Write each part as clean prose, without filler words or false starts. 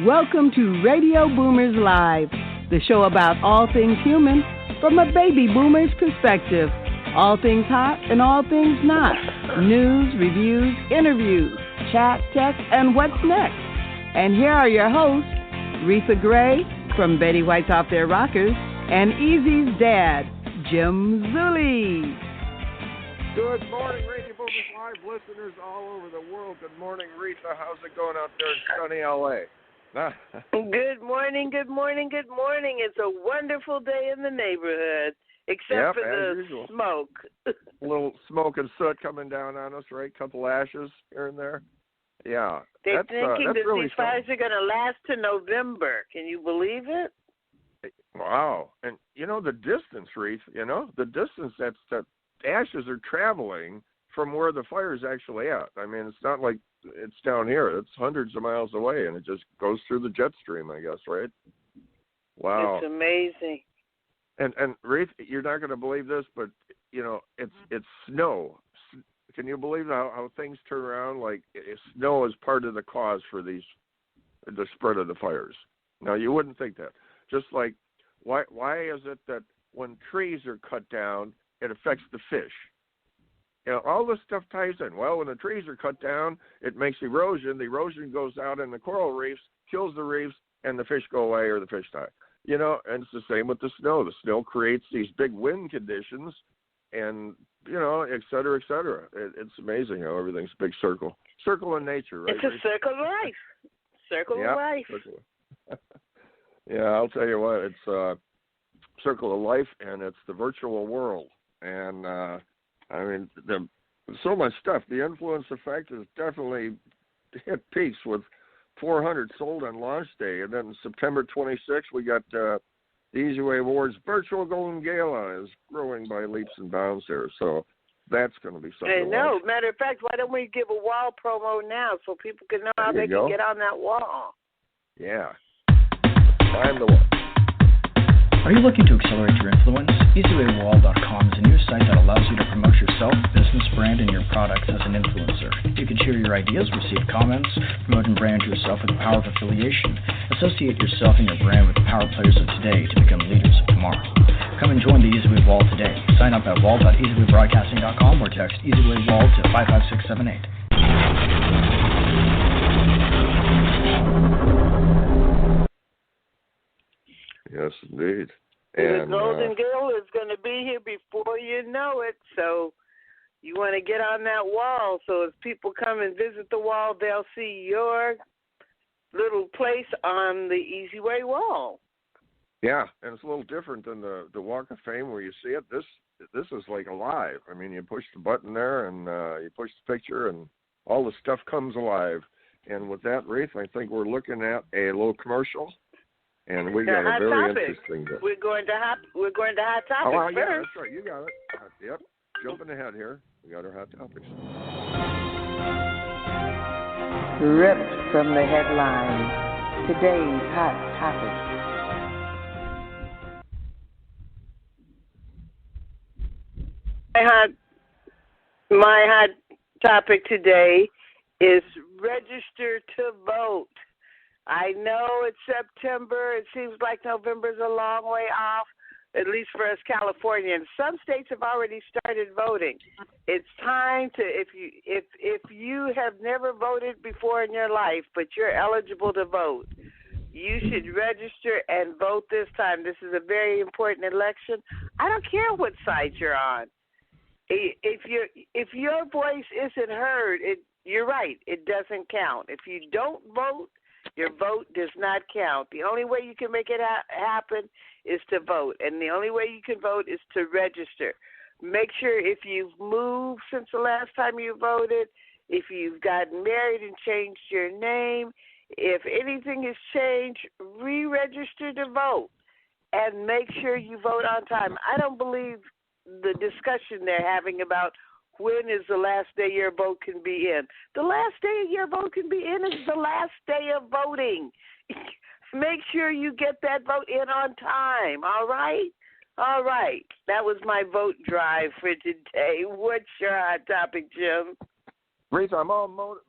Welcome to Radio Boomers Live, the show about all things human from a baby boomer's perspective. All things hot and all things not. News, reviews, interviews, chat, tech, and what's next. And here are your hosts, Reatha Gray from Betty White's Off Their Rockers and Easy's dad, Jim Zuley. Good morning, Radio Boomers Live listeners all over the world. Good morning, Reatha. How's it going out there in sunny L.A.? Good morning, good morning, good morning. It's a wonderful day in the neighborhood, except for the usual smoke. A little smoke and soot coming down on us, right? Couple ashes here and there. Yeah. They're thinking that really these fires are going to last to November. Can you believe it? Wow. And, you know, the distance, Reith, the distance that ashes are traveling from where the fire's actually at. I mean, it's not like it's down here. It's hundreds of miles away, and it just goes through the jet stream, I guess, right? Wow. It's amazing. And Reith, you're not going to believe this, but, it's snow. Can you believe how things turn around? Like, snow is part of the cause for the spread of the fires. Now, you wouldn't think that. Just like, why is it that when trees are cut down, it affects the fish? All this stuff ties in. Well, when the trees are cut down, it makes erosion. The erosion goes out in the coral reefs, kills the reefs, and the fish go away or the fish die. And it's the same with the snow. The snow creates these big wind conditions and, et cetera, et cetera. It's amazing how everything's a big circle. Circle in nature, right? It's a circle of life. Circle of life. Yeah, I'll tell you what. It's a circle of life, and it's the virtual world. And, so much stuff. The influence effect has definitely hit peaks with 400 sold on launch day. And then September 26th, we got the Easy Way Awards Virtual Golden Gala is growing by leaps and bounds there. So that's going to be something. I know. Matter of fact, why don't we give a wall promo now so people can know how they can get on that wall? Yeah. Find the wall. Are you looking to accelerate your influence? EasyWayWall.com is a new site that allows you to promote yourself, business brand, and your products as an influencer. You can share your ideas, receive comments, promote and brand yourself with the power of affiliation. Associate yourself and your brand with the power players of today to become leaders of tomorrow. Come and join the EasyWay Wall today. Sign up at wall.easywaybroadcasting.com or text EasyWayWall to 55678. Yes, indeed. And the Golden Gala is going to be here before you know it, so you want to get on that wall. So if people come and visit the wall, they'll see your little place on the Easy Way wall. Yeah, and it's a little different than the Walk of Fame where you see it. This is like alive. I mean, you push the button there, and you push the picture, and all the stuff comes alive. And with that, Reith, I think we're looking at a little commercial. And we got a very interesting. We're going to hot topics yeah, first. That's right. You got it. Yep. Jumping ahead here. We got our hot topics. Ripped from the headlines. Today's hot topic. My hot topic today is register to vote. I know it's September. It seems like November's a long way off, at least for us Californians. Some states have already started voting. It's time to, if you have never voted before in your life, but you're eligible to vote, you should register and vote this time. This is a very important election. I don't care what side you're on. If your voice isn't heard, you're right. It doesn't count. If you don't vote, your vote does not count. The only way you can make it happen is to vote, and the only way you can vote is to register. Make sure if you've moved since the last time you voted, if you've gotten married and changed your name, if anything has changed, re-register to vote, and make sure you vote on time. I don't believe the discussion they're having about when is the last day your vote can be in. The last day your vote can be in is the last day of voting. Make sure you get that vote in on time, all right? All right. That was my vote drive for today. What's your hot topic, Jim? Reatha, I'm all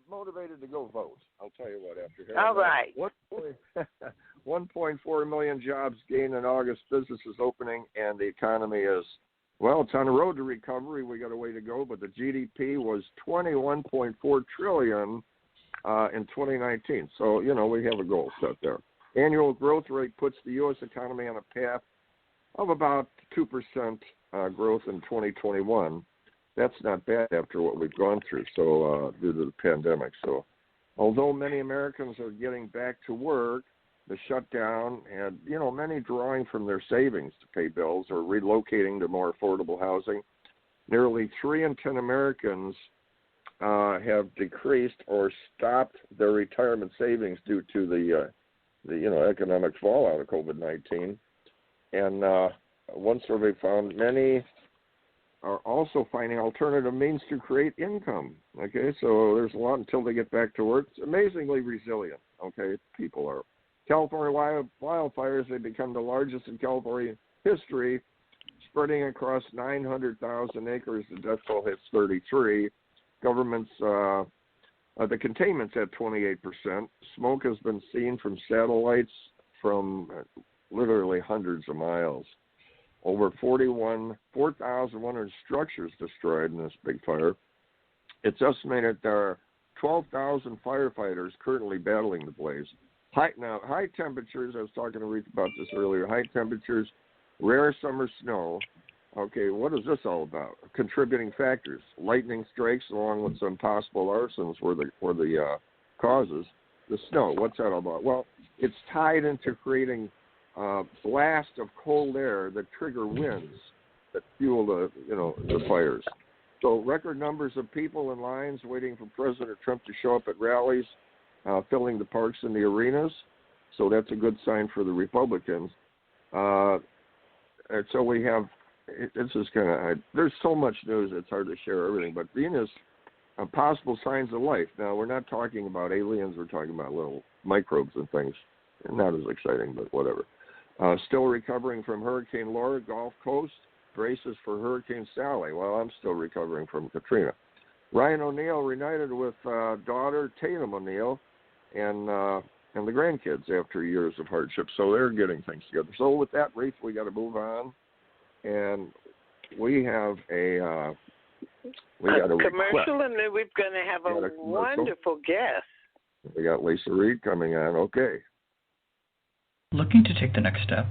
motivated to go vote. I'll tell you what, after hearing All right. 1.4 million jobs gained in August, businesses opening, and the economy is, well, it's on the road to recovery. We got a way to go, but the GDP was $21.4 trillion in 2019. So, we have a goal set there. Annual growth rate puts the U.S. economy on a path of about 2% growth in 2021. That's not bad after what we've gone through, so due to the pandemic. So, although many Americans are getting back to work, the shutdown and, many drawing from their savings to pay bills or relocating to more affordable housing, nearly 3 in 10 Americans have decreased or stopped their retirement savings due to the economic fallout of COVID-19. And one survey found many are also finding alternative means to create income. Okay, so there's a lot until they get back to work. It's amazingly resilient. Okay, people are. California wildfires, they become the largest in California history, spreading across 900,000 acres. The death toll hits 33. Government's, the containment's at 28%. Smoke has been seen from satellites from literally hundreds of miles. Over 4,100 structures destroyed in this big fire. It's estimated there are 12,000 firefighters currently battling the blaze. High temperatures, I was talking to Reatha about this earlier, high temperatures, rare summer snow. Okay, what is this all about? Contributing factors. Lightning strikes along with some possible arsons were the causes. The snow, what's that all about? Well, it's tied into creating blast of cold air that trigger winds that fuel the fires. So record numbers of people in lines waiting for President Trump to show up at rallies, filling the parks and the arenas. So that's a good sign for the Republicans. And so we have, this is kind of, there's so much news it's hard to share everything, but Venus, possible signs of life. Now, we're not talking about aliens, we're talking about little microbes and things. Not as exciting, but whatever. Still recovering from Hurricane Laura, Gulf Coast, braces for Hurricane Sally. Well, I'm still recovering from Katrina. Ryan O'Neal reunited with daughter Tatum O'Neal and the grandkids after years of hardship. So they're getting things together. So with that, Reatha, we got to move on. And we have a commercial, and then we're going to have a wonderful guest. We got Leisa Reid coming on. Okay. Looking to take the next step?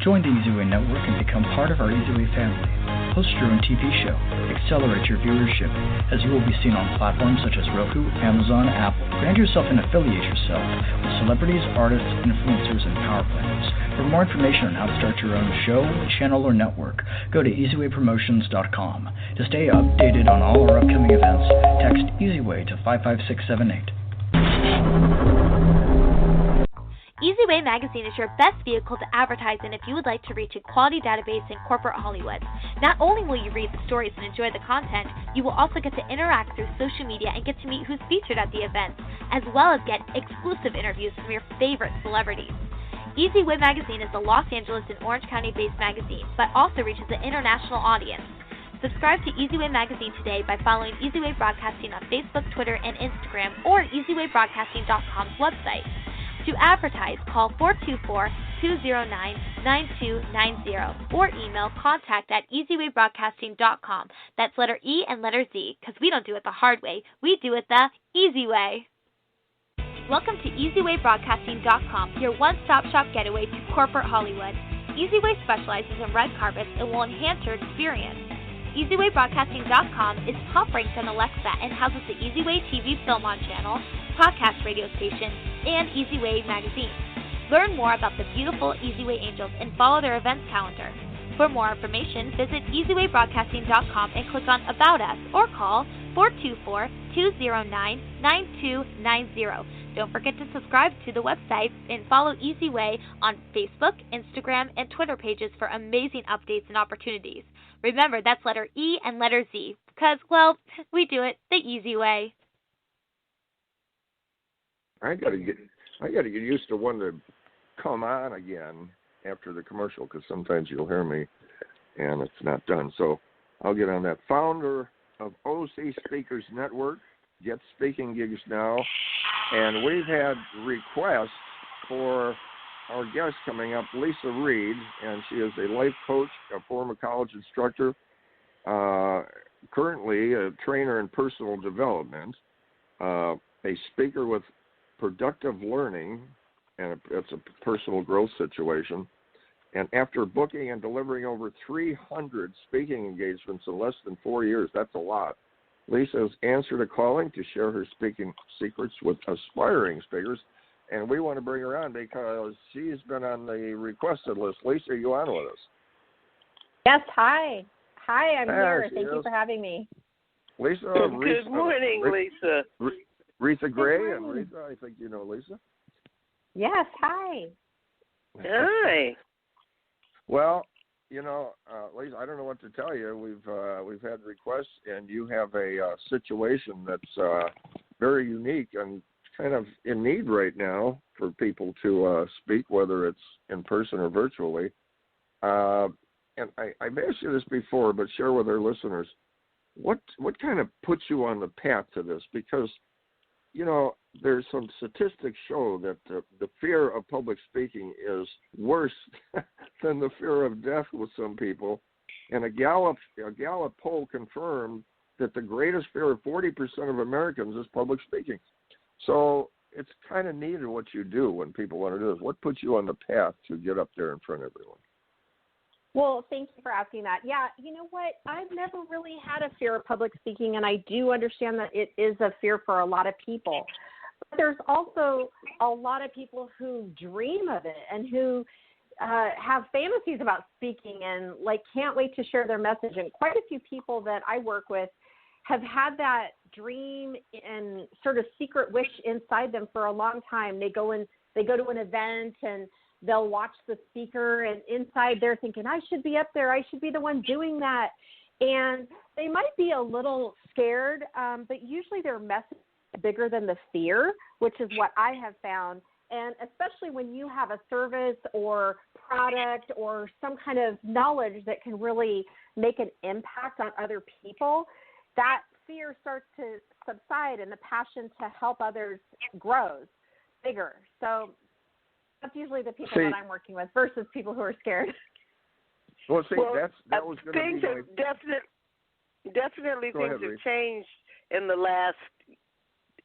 Join the Easy Way Network and become part of our Easy Way family. Host your own TV show. Accelerate your viewership, as you will be seen on platforms such as Roku, Amazon, Apple. Brand yourself and affiliate yourself with celebrities, artists, influencers, and power planners. For more information on how to start your own show, channel, or network, go to easywaypromotions.com. To stay updated on all our upcoming events, text EasyWay to 55678. EasyWay Magazine is your best vehicle to advertise in if you would like to reach a quality database in corporate Hollywood. Not only will you read the stories and enjoy the content, you will also get to interact through social media and get to meet who's featured at the events, as well as get exclusive interviews from your favorite celebrities. EasyWay Magazine is a Los Angeles and Orange County-based magazine, but also reaches an international audience. Subscribe to EasyWay Magazine today by following EasyWay Broadcasting on Facebook, Twitter, and Instagram, or EasyWayBroadcasting.com's website. To advertise, call 424-209-9290 or email contact@easywaybroadcasting.com. That's letter E and letter Z, because we don't do it the hard way. We do it the easy way. Welcome to EasyWayBroadcasting.com, your one-stop shop getaway to corporate Hollywood. EasyWay specializes in red carpets and will enhance your experience. EasyWayBroadcasting.com is top-ranked on Alexa and houses the EasyWay TV Film On channel, podcast radio station, and EasyWay magazine. Learn more about the beautiful EasyWay Angels and follow their events calendar. For more information, visit EasyWayBroadcasting.com and click on About Us or call 424-209-9290. Don't forget to subscribe to the website and follow EasyWay on Facebook, Instagram, and Twitter pages for amazing updates and opportunities. Remember, that's letter E and letter Z, because, well, we do it the easy way. I gotta get used to when to come on again after the commercial, because sometimes you'll hear me and it's not done. So I'll get on that. Founder of OC Speakers Network, get speaking gigs now, and we've had requests for our guest coming up, Leisa Reid, and she is a life coach, a former college instructor, currently a trainer in personal development, a speaker with productive learning, and it's a personal growth situation. And after booking and delivering over 300 speaking engagements in less than 4 years, that's a lot, Leisa has answered a calling to share her speaking secrets with aspiring speakers. And we want to bring her on because she's been on the requested list. Leisa, are you on with us? Yes, hi. Hi, I'm here. Thank you for having me. Leisa, good morning, Leisa. Reatha Gray and Reatha, I think you know Leisa. Yes, hi. Hi. Well, you know, Leisa, I don't know what to tell you. We've had requests, and you have a situation that's very unique and kind of in need right now for people to speak, whether it's in person or virtually. And I've asked you this before, but share with our listeners, what kind of puts you on the path to this? Because, you know, there's some statistics show that the fear of public speaking is worse than the fear of death with some people. And a Gallup poll confirmed that the greatest fear of 40% of Americans is public speaking. So it's kind of neat what you do when people want to do this. What puts you on the path to get up there in front of everyone? Well, thank you for asking that. Yeah, you know what? I've never really had a fear of public speaking, and I do understand that it is a fear for a lot of people. But there's also a lot of people who dream of it and who have fantasies about speaking and, like, can't wait to share their message. And quite a few people that I work with have had that dream and sort of secret wish inside them for a long time. They go to an event and they'll watch the speaker, and inside they're thinking, I should be up there. I should be the one doing that. And they might be a little scared, but usually their message is bigger than the fear, which is what I have found. And especially when you have a service or product or some kind of knowledge that can really make an impact on other people, that fear starts to subside and the passion to help others grows bigger. So that's usually the people that I'm working with versus people who are scared. Well, see, that was going to be things have definitely things have changed in the last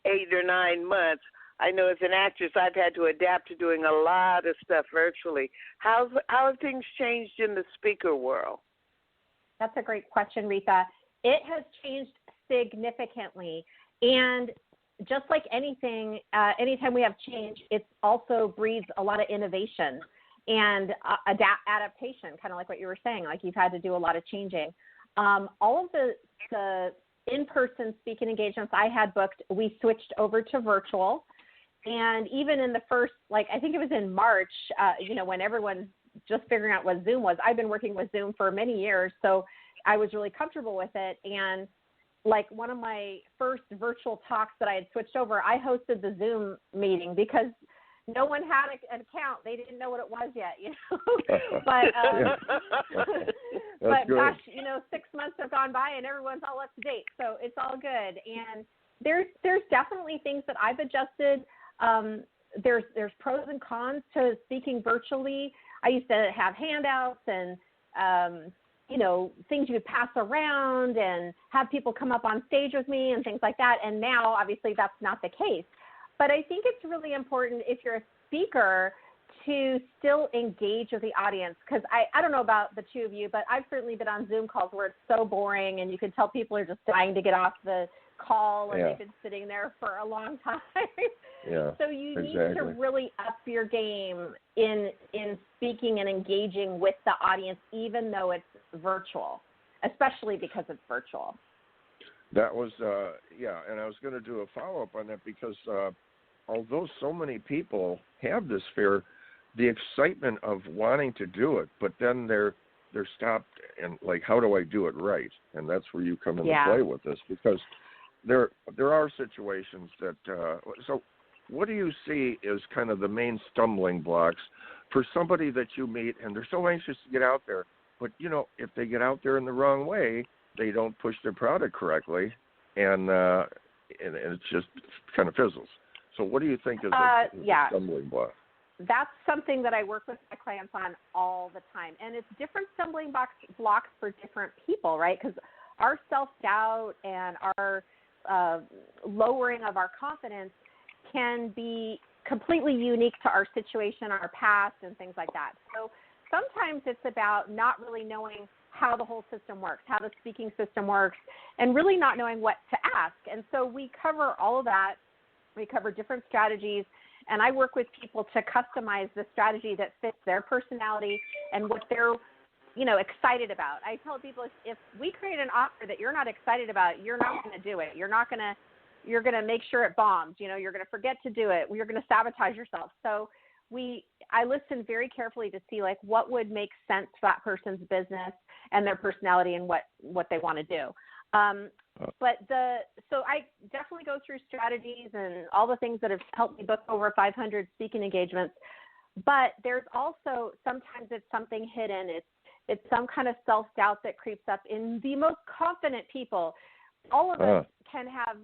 8 or 9 months. I know as an actress, I've had to adapt to doing a lot of stuff virtually. How have things changed in the speaker world? That's a great question, Reatha. It has changed significantly. And just like anything, anytime we have change, it also breeds a lot of innovation and adaptation, kind of like what you were saying, like you've had to do a lot of changing. All of the in-person speaking engagements I had booked, we switched over to virtual. And even in the first, like, I think it was in March, when everyone's just figuring out what Zoom was, I've been working with Zoom for many years, so I was really comfortable with it. And like one of my first virtual talks that I had switched over, I hosted the Zoom meeting because no one had an account. They didn't know what it was yet, But gosh, 6 months have gone by and everyone's all up to date. So it's all good. And there's definitely things that I've adjusted. There's pros and cons to speaking virtually. I used to have handouts and, things you could pass around and have people come up on stage with me and things like that. And now, obviously, that's not the case. But I think it's really important if you're a speaker to still engage with the audience, because I don't know about the two of you, but I've certainly been on Zoom calls where it's so boring and you can tell people are just dying to get off the call and they've been sitting there for a long time. So you need to really up your game in speaking and engaging with the audience, even though it's virtual, especially because it's virtual. That was, and I was going to do a follow-up on that because although so many people have this fear, the excitement of wanting to do it, but then they're stopped and like, how do I do it right? And that's where you come into play with this, because there are situations that so what do you see as kind of the main stumbling blocks for somebody that you meet and they're so anxious to get out there, but if they get out there in the wrong way, they don't push their product correctly, and and it just kind of fizzles. So what do you think is a stumbling block? That's something that I work with my clients on all the time. And it's different stumbling blocks for different people, right? Because our self-doubt and our lowering of our confidence can be completely unique to our situation, our past, and things like that. So sometimes it's about not really knowing how the whole system works, how the speaking system works, and really not knowing what to ask. And so we cover all of that. We cover different strategies, and I work with people to customize the strategy that fits their personality and what they're, excited about. I tell people if we create an offer that you're not excited about, you're not going to do it. You're going to make sure it bombs. You're going to forget to do it. You're going to sabotage yourself. So I listen very carefully to see what would make sense for that person's business and their personality and what they want to do. So I definitely go through strategies and all the things that have helped me book over 500 speaking engagements. But there's also sometimes it's something hidden. It's some kind of self-doubt that creeps up in the most confident people. All of us can have,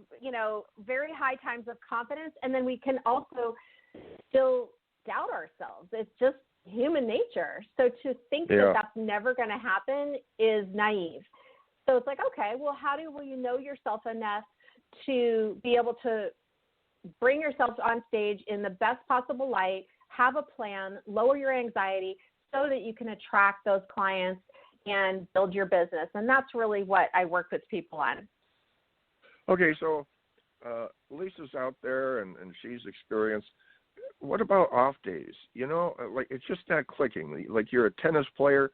very high times of confidence, and then we can also still doubt ourselves. It's just human nature. So to think that that's never going to happen is naive. So it's like, okay, well, will you know yourself enough to be able to bring yourself on stage in the best possible light, have a plan, lower your anxiety so that you can attract those clients and build your business? And that's really what I work with people on. Okay, so Lisa's out there and she's experienced. What about off days? It's just not clicking. Like you're a tennis player,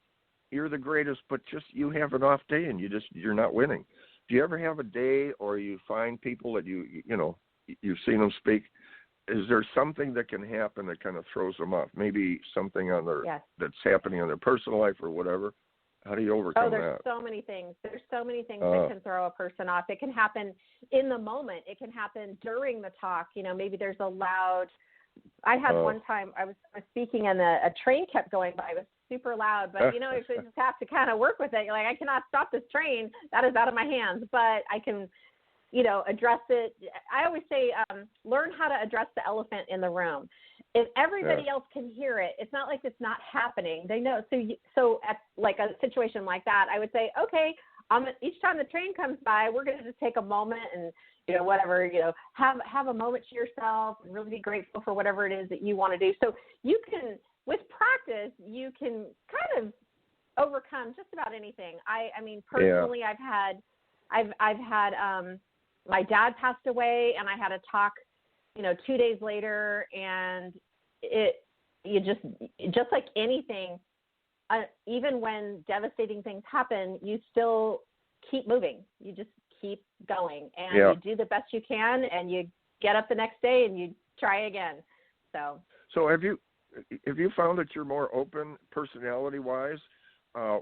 you're the greatest, but just you have an off day and you're not winning. Do you ever have a day, or you find people that you've seen them speak? Is there something that can happen that kind of throws them off? Maybe something on that's happening in their personal life or whatever. How do you overcome that? There's so many things. There's so many things that can throw a person off. It can happen in the moment. It can happen during the talk. Maybe there's a loud. I had one time I was speaking and a train kept going by. It was super loud, but you just have to kind of work with it. You're like, I cannot stop this train. That is out of my hands, but I can, address it. I always say, learn how to address the elephant in the room. If everybody else can hear it, it's not like it's not happening. They know. So at like a situation like that, I would say, okay, each time the train comes by, we're going to just take a moment and, have a moment to yourself and really be grateful for whatever it is that you want to do. So you can, with practice, you can kind of overcome just about anything. I mean, personally, I've had my dad passed away, and I had a talk, 2 days later, and just like anything, even when devastating things happen, you still keep moving. You just keep going, and you do the best you can, and you get up the next day and you try again. So have you found that you're more open personality-wise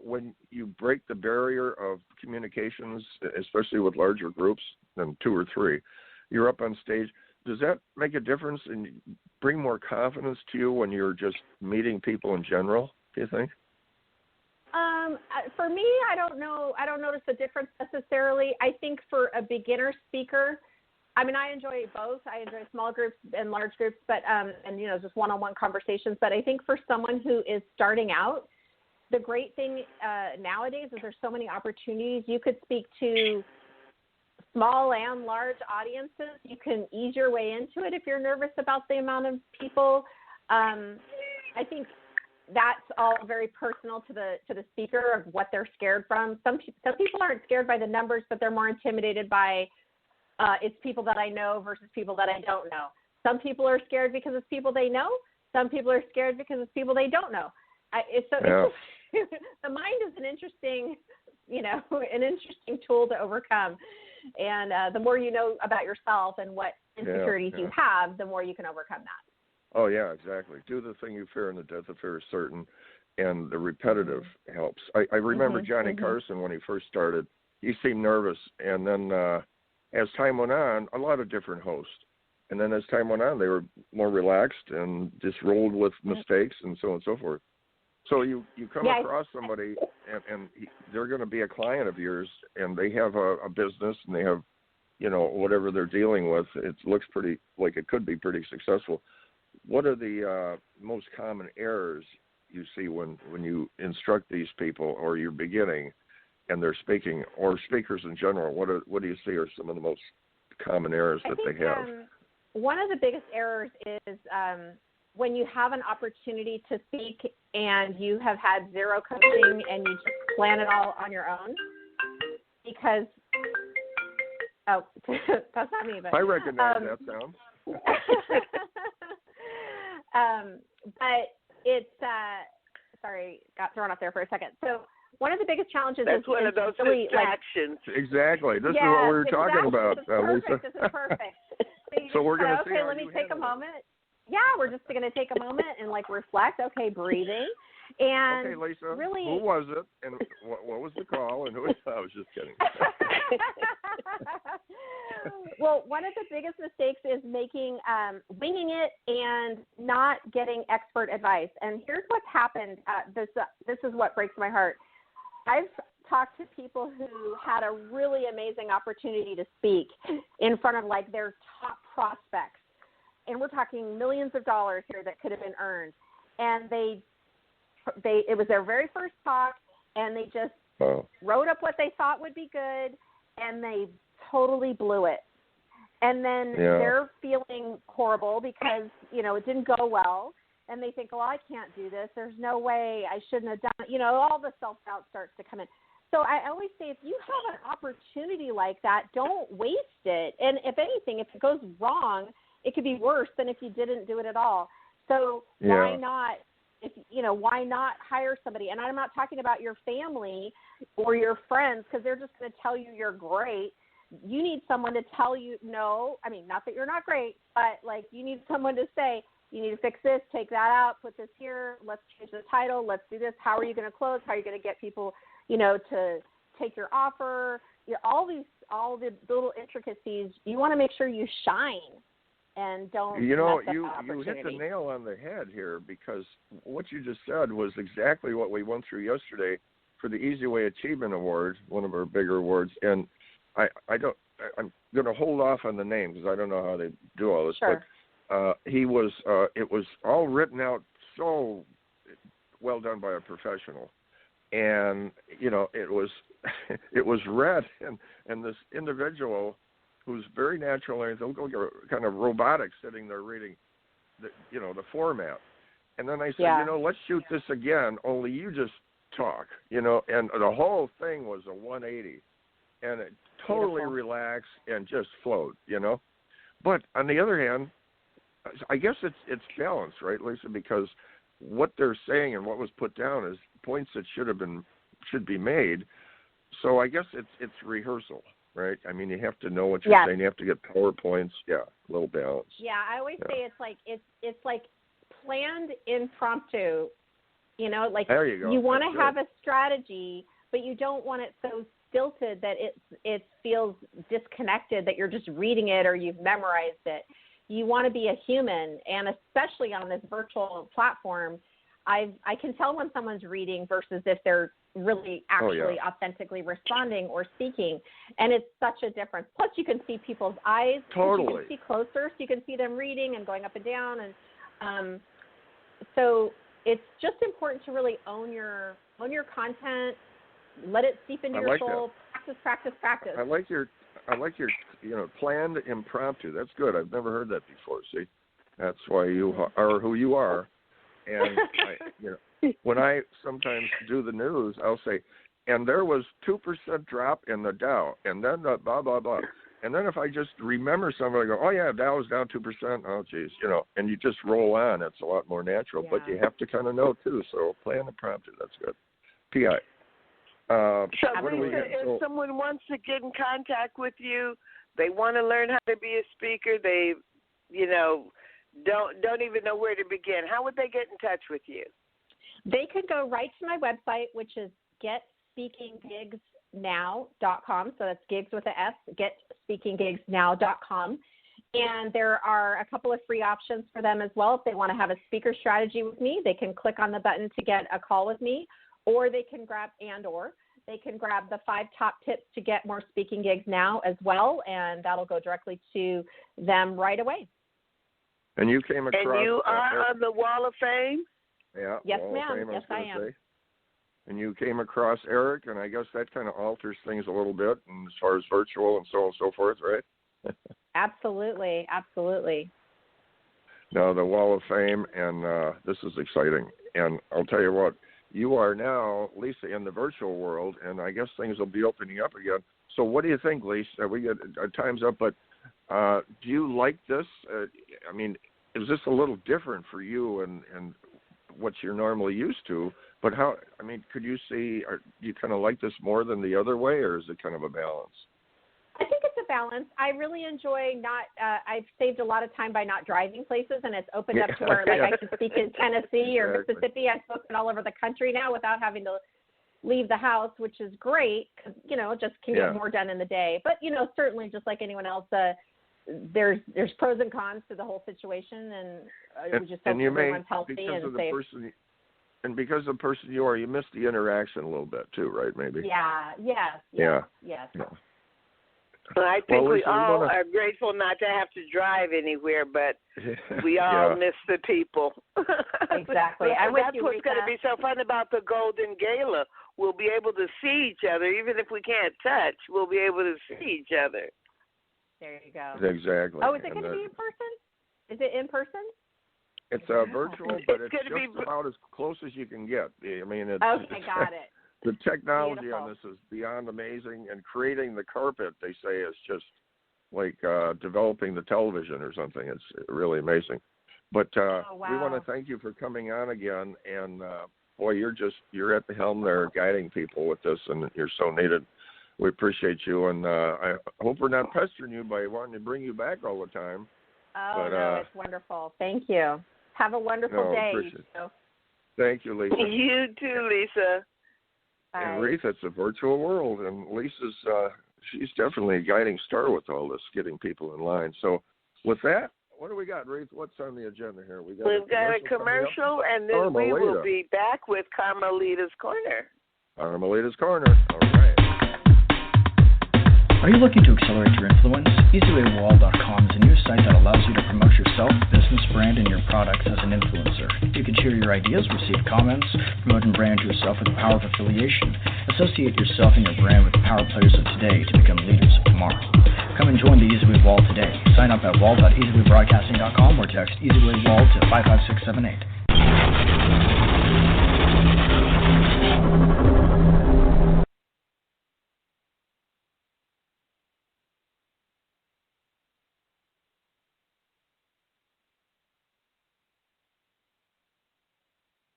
when you break the barrier of communications, especially with larger groups than 2 or 3? You're up on stage. Does that make a difference and bring more confidence to you when you're just meeting people in general, do you think? For me, I don't know. I don't notice a difference necessarily. I think for a beginner speaker, I mean, I enjoy both. I enjoy small groups and large groups, but and just one-on-one conversations. But I think for someone who is starting out, the great thing nowadays is there's so many opportunities. You could speak to small and large audiences. You can ease your way into it if you're nervous about the amount of people. I think that's all very personal to the speaker of what they're scared from. Some people aren't scared by the numbers, but they're more intimidated by it's people that I know versus people that I don't know. Some people are scared because it's people they know. Some people are scared because it's people they don't know. The mind is an interesting tool to overcome. And the more you know about yourself and what insecurities you have, the more you can overcome that. Oh, yeah, exactly. Do the thing you fear, and the death of fear is certain. And the repetitive helps. I remember Johnny Carson when he first started. He seemed nervous. And then as time went on, a lot of different hosts. And then as time went on, they were more relaxed and just rolled with mistakes and so on and so forth. So you come across somebody, and they're going to be a client of yours, and they have a business, and they have whatever they're dealing with. It looks pretty like it could be pretty successful. What are the most common errors you see when you instruct these people, or you're beginning and they're speaking, or speakers in general? What do you see are some of the most common errors that they have? One of the biggest errors is when you have an opportunity to speak and you have had zero coaching and you just plan it all on your own. Because, that's not me, but I recognize that sound. But it's, sorry, got thrown off there for a second. So one of the biggest challenges is one of those really, distractions. Exactly. This is what we were talking about, Lisa. This is perfect. So we're going to see. Okay, let me take a moment. Yeah, we're just going to take a moment and reflect. Okay, breathing. And okay, Lisa, really, who was it, and what was the call, and who? I was just kidding. Well, one of the biggest mistakes is winging it and not getting expert advice. And here's what's happened. This is what breaks my heart. I've talked to people who had a really amazing opportunity to speak in front of their top prospects, and we're talking millions of dollars here that could have been earned. And it was their very first talk, and they just wrote up what they thought would be good, and they totally blew it. And then they're feeling horrible because, it didn't go well, and they think, I can't do this. There's no way. I shouldn't have done it. All the self-doubt starts to come in. So I always say, if you have an opportunity like that, don't waste it. And if anything, if it goes wrong, it could be worse than if you didn't do it at all. So why not? Why not hire somebody? And I'm not talking about your family or your friends, because they're just going to tell you you're great. You need someone to tell you, no, I mean, not that you're not great, but you need someone to say, you need to fix this, take that out, put this here, let's change the title, let's do this. How are you going to close? How are you going to get people, to take your offer? All the little intricacies, you want to make sure you shine. And don't you hit the nail on the head here, because what you just said was exactly what we went through yesterday for the Easy Way Achievement Award, one of our bigger awards. And I'm going to hold off on the name because I don't know how they do all this. Sure. But it was all written out so well done by a professional, and it was it was read, and this individual who's very natural and kind of robotic, sitting there reading the format. And then I said, let's shoot this again, only you just talk, and the whole thing was a 180, and it totally relaxed and just flowed, But on the other hand, I guess it's balance, right, Lisa? Because what they're saying and what was put down is points that should be made. So I guess it's rehearsal. Right? I mean, you have to know what you're saying. You have to get PowerPoints. Yeah, a little balance. Yeah, I always say it's like planned impromptu. There you go. You want to have a strategy, but you don't want it so stilted that it feels disconnected, that you're just reading it or you've memorized it. You want to be a human, and especially on this virtual platform, I can tell when someone's reading versus if they're really actually authentically responding or speaking, and it's such a difference. Plus, you can see people's eyes. Totally. You can see closer, so you can see them reading and going up and down, and so it's just important to really own your content, let it seep into your soul. Practice. I like your planned impromptu. That's good. I've never heard that before. See, that's why you are who you are. And when I sometimes do the news, I'll say, and there was 2% drop in the Dow, and then the blah blah blah, and then if I just remember something, I go, oh yeah, Dow was down 2%. Oh geez, and you just roll on. It's a lot more natural, but you have to kind of know too. So plan impromptu. That's good. PI. If someone wants to get in contact with you, they want to learn how to be a speaker, they, don't even know where to begin, how would they get in touch with you? They could go right to my website, which is getspeakinggigsnow.com. So that's gigs with an S, getspeakinggigsnow.com. And there are a couple of free options for them as well. If they want to have a speaker strategy with me, they can click on the button to get a call with me, or they can grab they can grab the 5 top tips to get more speaking gigs now as well, and that'll go directly to them right away. And you came across... And you are on the Wall of Fame? Yeah. Yes, Wall ma'am. of Fame, Yes, I am. say. And you came across Eric, and I guess that kind of alters things a little bit and as far as virtual and so on and so forth, right? Absolutely. Now, the Wall of Fame, and this is exciting. And I'll tell you what, you are now, Leisa, in the virtual world, and I guess things will be opening up again. So what do you think, Leisa? We got our time's up, but do you like this? I mean, is this a little different for you and what you're normally used to? But how, I mean, could you see, do you kind of like this more than the other way, or is it kind of a balance? I think it's a balance. I really enjoy I've saved a lot of time by not driving places, and it's opened up to where, I can speak in Tennessee or Mississippi. I've spoken all over the country now without having to leave the house, which is great because, just can get more done in the day. But, certainly just like anyone else, there's pros and cons to the whole situation, and we just hope everyone's healthy and safe. Because of the person you are, you miss the interaction a little bit too, right? Maybe. Yes. Well, I think we all are grateful not to have to drive anywhere, but we all miss the people. Exactly. That's what's going to be so fun about the Golden Gala. We'll be able to see each other. Even if we can't touch, we'll be able to see each other. There you go. Exactly. Oh, is it going to be in person? Is it in person? It's virtual, but it's just about as close as you can get. I mean, okay, got it. The technology Beautiful. on this is beyond amazing, and creating the carpet, they say, is just like developing the television or something. It's really amazing. But we want to thank you for coming on again, and boy, you're at the helm there guiding people with this, and you're so needed. We appreciate you, and I hope we're not pestering you by wanting to bring you back all the time. Oh, no, it's wonderful. Thank you. Have a wonderful day. Thank you, Leisa. You too, Leisa. And Reatha, it's a virtual world, and Lisa's she's definitely a guiding star with all this, getting people in line. So with that, what do we got, Reatha? What's on the agenda here? We've got a commercial, and then we will be back with Carmelita's Corner. Carmelita's Corner. All right. Are you looking to accelerate your influence? EasyWayWall.com is a new site that allows you to promote yourself, business brand, and your products as an influencer. You can share your ideas, receive comments, promote and brand yourself with the power of affiliation. Associate yourself and your brand with the power players of today to become leaders of tomorrow. Come and join the EasyWay Wall today. Sign up at wall.easywaybroadcasting.com or text EasyWayWall to 55678.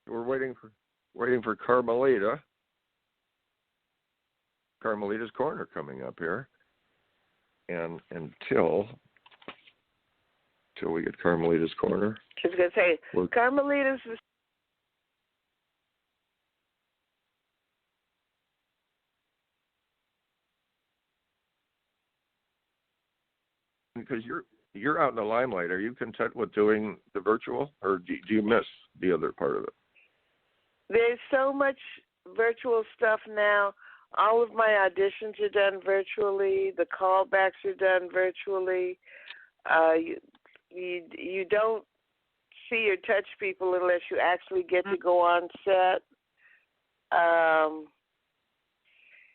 We're waiting for Carmelita. Carmelita's Corner coming up here, and until we get Carmelita's Corner, I was going to say Carmelita's. Because you're out in the limelight. Are you content with doing the virtual, or do you miss the other part of it? There's so much virtual stuff now. All of my auditions are done virtually. The callbacks are done virtually. You don't see or touch people unless you actually get to go on set.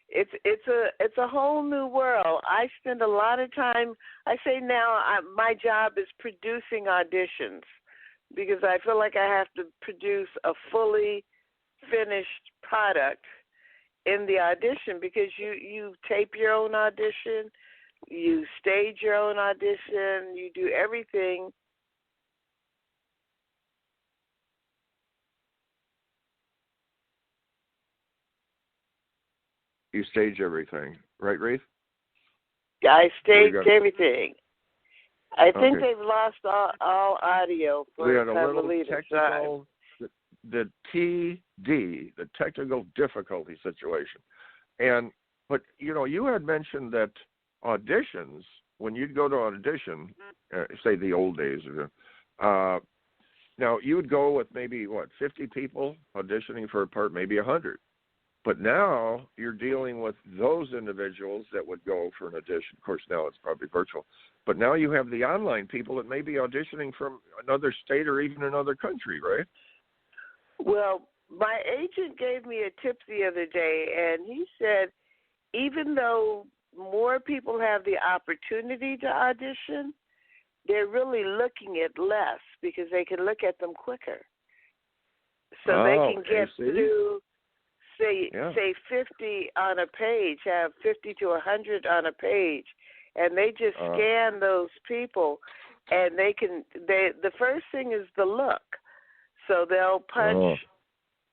It's a whole new world. I spend a lot of time. I say now my job is producing auditions because I feel like I have to produce a fully finished product in the audition because you tape your own audition, you stage your own audition, you do everything. You stage everything, right, Reatha? I staged everything. I think they've lost all audio for we had a little Carmelita's technical, the TD, the technical difficulty situation. But you had mentioned that auditions, when you'd go to audition, say the old days, now you would go with maybe 50 people auditioning for a part, maybe 100. But now you're dealing with those individuals that would go for an audition. Of course, now it's probably virtual. But now you have the online people that may be auditioning from another state or even another country, right? Well, my agent gave me a tip the other day, and he said even though more people have the opportunity to audition, they're really looking at less because they can look at them quicker. So they can get through, say 50 on a page, have 50 to 100 on a page, and they just scan those people, and the first thing is the look. So they'll punch,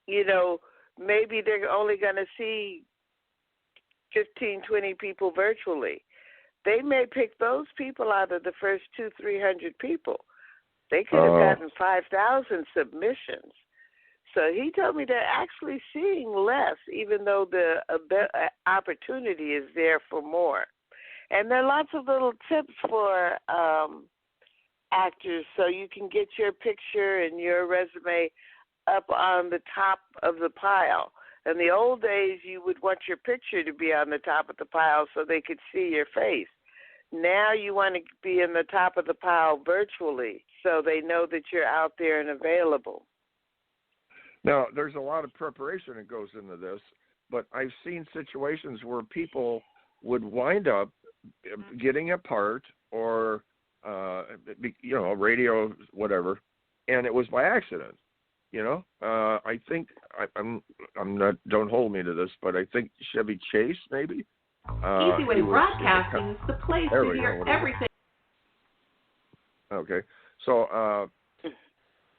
maybe they're only going to see 15, 20 people virtually. They may pick those people out of the first 200-300 people. They could have gotten 5,000 submissions. So he told me they're actually seeing less, even though the opportunity is there for more. And there are lots of little tips for actors, so you can get your picture and your resume up on the top of the pile. In the old days, you would want your picture to be on the top of the pile so they could see your face. Now you want to be in the top of the pile virtually so they know that you're out there and available. Now, there's a lot of preparation that goes into this, but I've seen situations where people would wind up getting a part or, radio, whatever, and it was by accident. I think I'm not. Don't hold me to this, but I think Chevy Chase maybe. Easy Way Broadcasting is the place to hear everything. Okay, so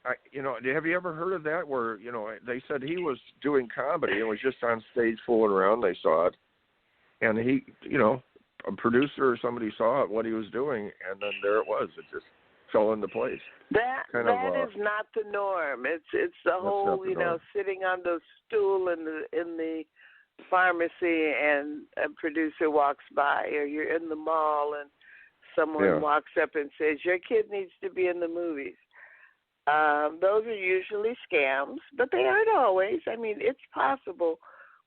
have you ever heard of that? Where they said he was doing comedy and was just on stage fooling around. They saw it, and he, a producer or somebody saw it, what he was doing, and then there it was. It just fell into place. That is not the norm. It's the whole sitting on the stool in the pharmacy and a producer walks by, or you're in the mall and someone walks up and says your kid needs to be in the movies. Those are usually scams, but they aren't always. I mean, it's possible,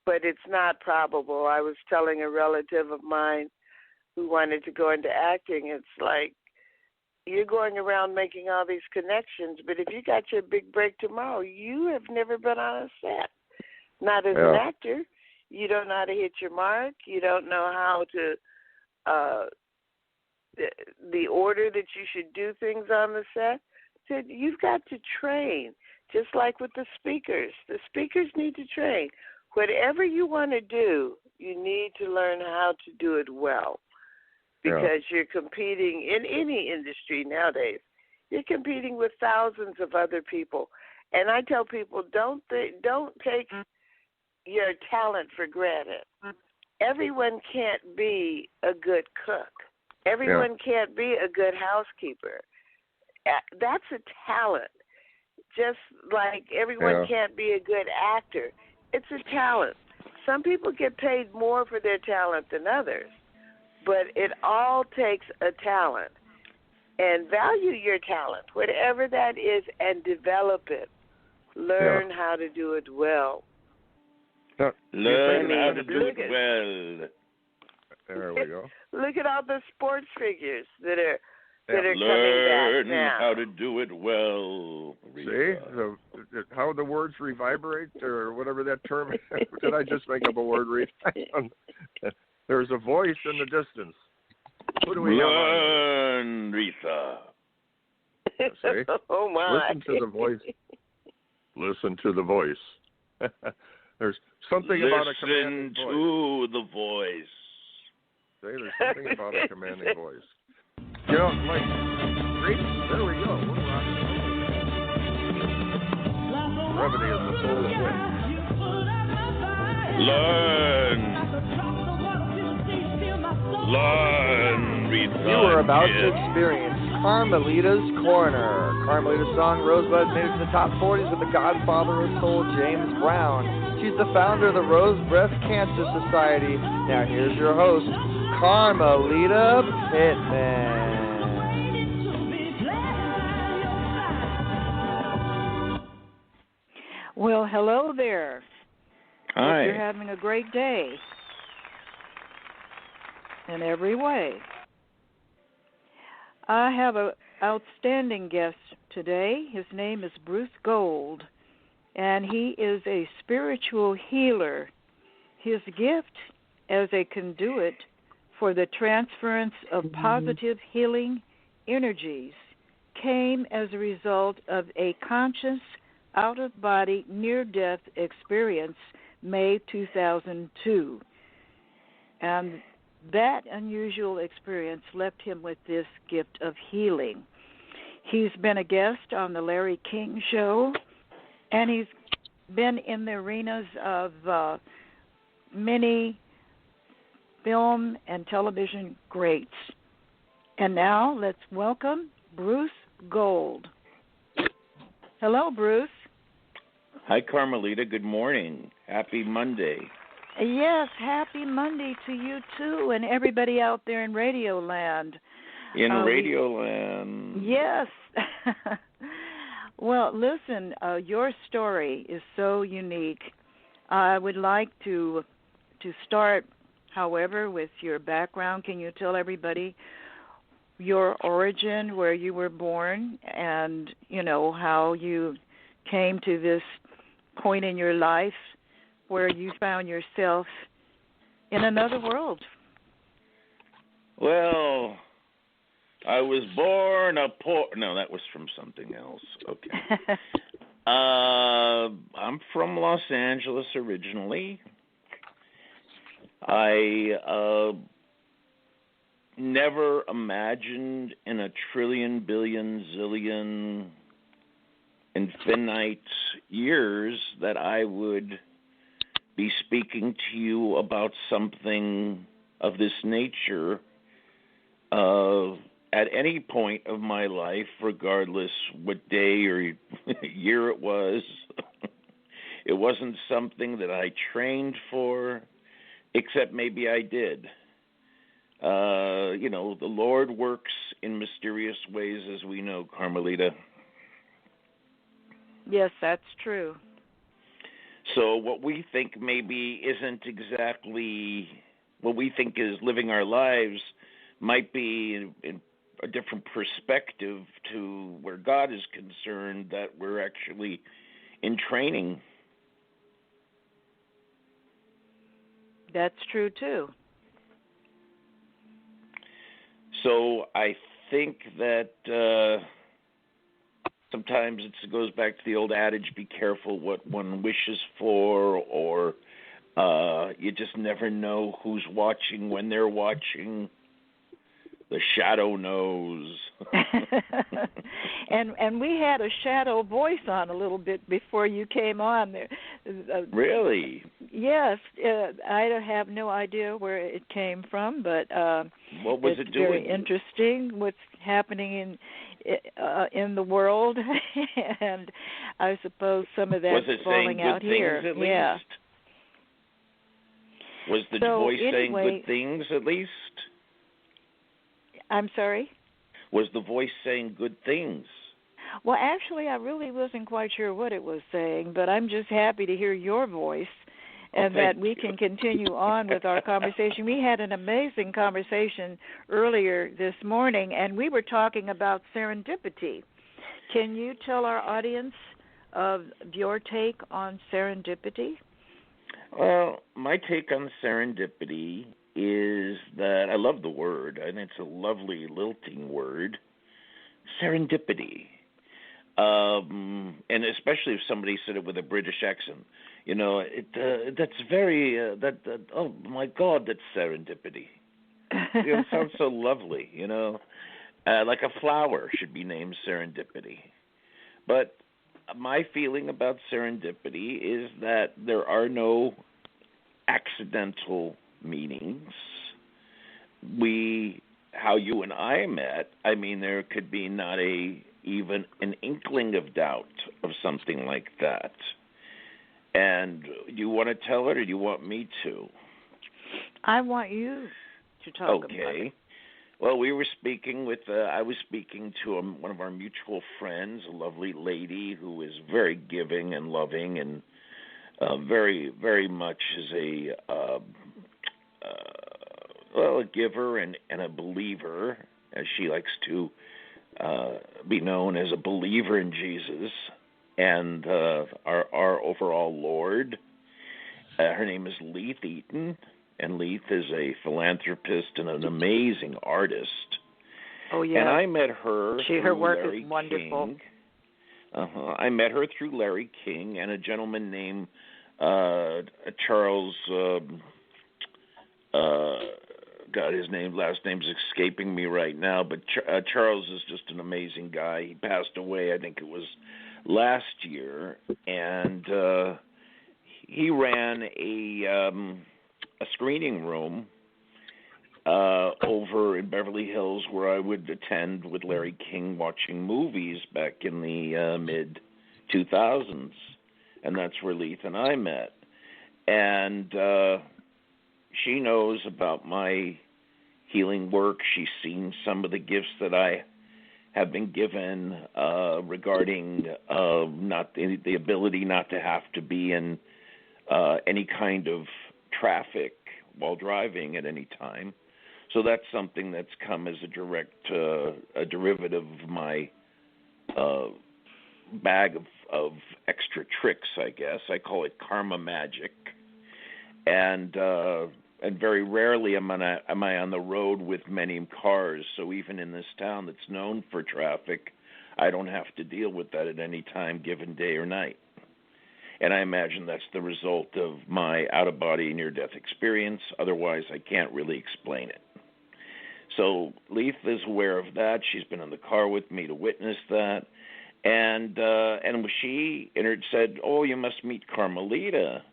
but it's not probable. I was telling a relative of mine who wanted to go into acting, it's like, you're going around making all these connections, but if you got your big break tomorrow, you have never been on a set. Not as an actor. You don't know how to hit your mark. You don't know how to, the order that you should do things on the set. So you've got to train, just like with the speakers. The speakers need to train. Whatever you want to do, you need to learn how to do it well. Because you're competing in any industry nowadays. You're competing with thousands of other people. And I tell people, don't take your talent for granted. Everyone can't be a good cook. Everyone can't be a good housekeeper. That's a talent. Just like everyone can't be a good actor. It's a talent. Some people get paid more for their talent than others. But it all takes a talent. And value your talent, whatever that is, and develop it. Learn how to do it well. Learn how to do it well. There we go. Look at all the sports figures that are coming back now. Learn how to do it well. Reatha. See how the words reverberate, or whatever that term is. Did I just make up a word, Reatha? There's a voice in the distance. Who do we have? Learn, Reatha. See? Oh, my. Listen to the voice. Listen to the voice. There's something about a commanding voice. Listen to the voice. See, there's something about a commanding voice. Like, there we go. We're rocking. Brevity is the soul of wit. Learn, Reatha. You are about to experience Carmelita's Corner. Carmelita's song Rosebud made it to the top 40s with the godfather of soul, James Brown. She's the founder of the Rose Breast Cancer Society. Now here's your host, Carmelita Pittman. Well, hello there. Hi. Hope you're having a great day in every way. I have an outstanding guest today. His name is Bruce Gold, and he is a spiritual healer. His gift as a conduit for the transference of positive healing energies came as a result of a conscious, out-of-body, near-death experience May 2002. And that unusual experience left him with this gift of healing. He's been a guest on the Larry King Show, and he's been in the arenas of many film and television greats. And now let's welcome Bruce Gold. Hello, Bruce. Hi, Carmelita. Good morning. Happy Monday. Yes, happy Monday to you, too, and everybody out there in Radio Land. Radio Land. Yes. Well, listen, your story is so unique. I would like to start, however, with your background. Can you tell everybody your origin, where you were born, and, how you came to this point in your life where you found yourself in another world? Well, I was born a poor... No, that was from something else. Okay. I'm from Los Angeles originally. I never imagined in a trillion, billion, zillion, infinite years that I would be speaking to you about something of this nature at any point of my life, regardless what day or year it was. It wasn't something that I trained for, except maybe I did. The Lord works in mysterious ways, as we know, Carmelita. Yes, that's true. So what we think maybe isn't exactly what we think is living our lives might be in a different perspective to where God is concerned, that we're actually in training. That's true, too. So I think that sometimes it goes back to the old adage, be careful what one wishes for, or you just never know who's watching when they're watching. The shadow knows. and we had a shadow voice on a little bit before you came on there. Really? Yes. I have no idea where it came from, but what was it's it doing? Very interesting what's happening in the world, and I suppose some of that's falling out here. Was it saying good things at yeah. least? Was the voice saying good things at least? I'm sorry? Was the voice saying good things? Well, actually, I really wasn't quite sure what it was saying, but I'm just happy to hear your voice and that we can continue on with our conversation. We had an amazing conversation earlier this morning, and we were talking about serendipity. Can you tell our audience of your take on serendipity? Well, my take on serendipity is that I love the word, and it's a lovely, lilting word, serendipity. And especially if somebody said it with a British accent, that's very, oh my God, that's serendipity. It sounds so lovely, like a flower should be named serendipity. But my feeling about serendipity is that there are no accidental meanings. How you and I met, there could be not even an inkling of doubt of something like that. And do you want to tell it, or do you want me to? I want you to talk about it. Okay. Well, we were speaking I was speaking to one of our mutual friends, a lovely lady who is very giving and loving, and very, very much is a giver and a believer, as she likes to be known as a believer in Jesus and our overall Lord. Her name is Leisa Reid, and Leisa is a philanthropist and an amazing artist. Oh, yeah. And I met her through her work Larry is wonderful. King. I met her through Larry King and a gentleman named Charles. God, his last name's escaping me right now. But Charles is just an amazing guy. He passed away, I think it was last year, and he ran a screening room over in Beverly Hills where I would attend with Larry King watching movies back in the mid-2000s. And that's where Leith and I met. And she knows about my healing work. She's seen some of the gifts that I have been given regarding not the ability not to have to be in any kind of traffic while driving at any time. So that's something that's come as a direct a derivative of my bag of extra tricks, I guess. I call it karma magic. And very rarely am I on the road with many cars. So even in this town that's known for traffic, I don't have to deal with that at any time, given day or night. And I imagine that's the result of my out-of-body near-death experience. Otherwise, I can't really explain it. So Leith is aware of that. She's been in the car with me to witness that. And she said, "Oh, you must meet Carmelita."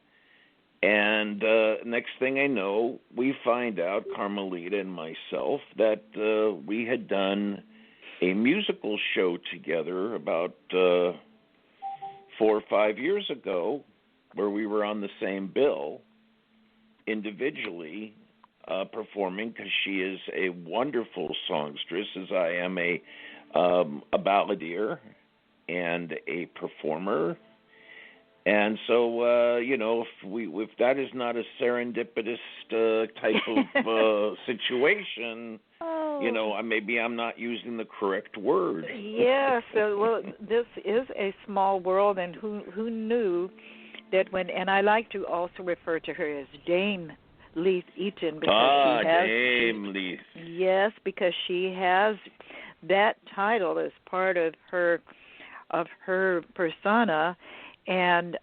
And next thing I know, we find out, Carmelita and myself, that we had done a musical show together about 4 or 5 years ago, where we were on the same bill individually performing, because she is a wonderful songstress, as I am a balladeer and a performer. And so, if that is not a serendipitous type of situation, maybe I'm not using the correct word. Yes, this is a small world, and who knew that and I like to also refer to her as Dame Leith Eaton, because Dame Leith. Yes, because she has that title as part of her persona. And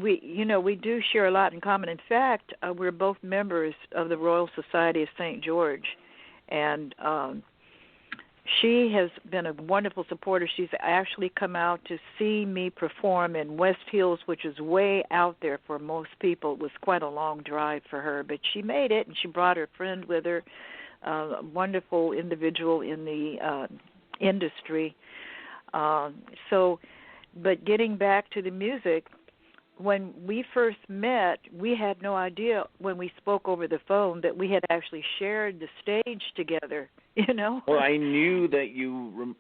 we do share a lot in common. In fact, we're both members of the Royal Society of St. George, and she has been a wonderful supporter. She's actually come out to see me perform in West Hills, which is way out there for most people. It was quite a long drive for her, but she made it, and she brought her friend with her, a wonderful individual in the industry. But getting back to the music, when we first met, we had no idea when we spoke over the phone that we had actually shared the stage together, Well, I knew that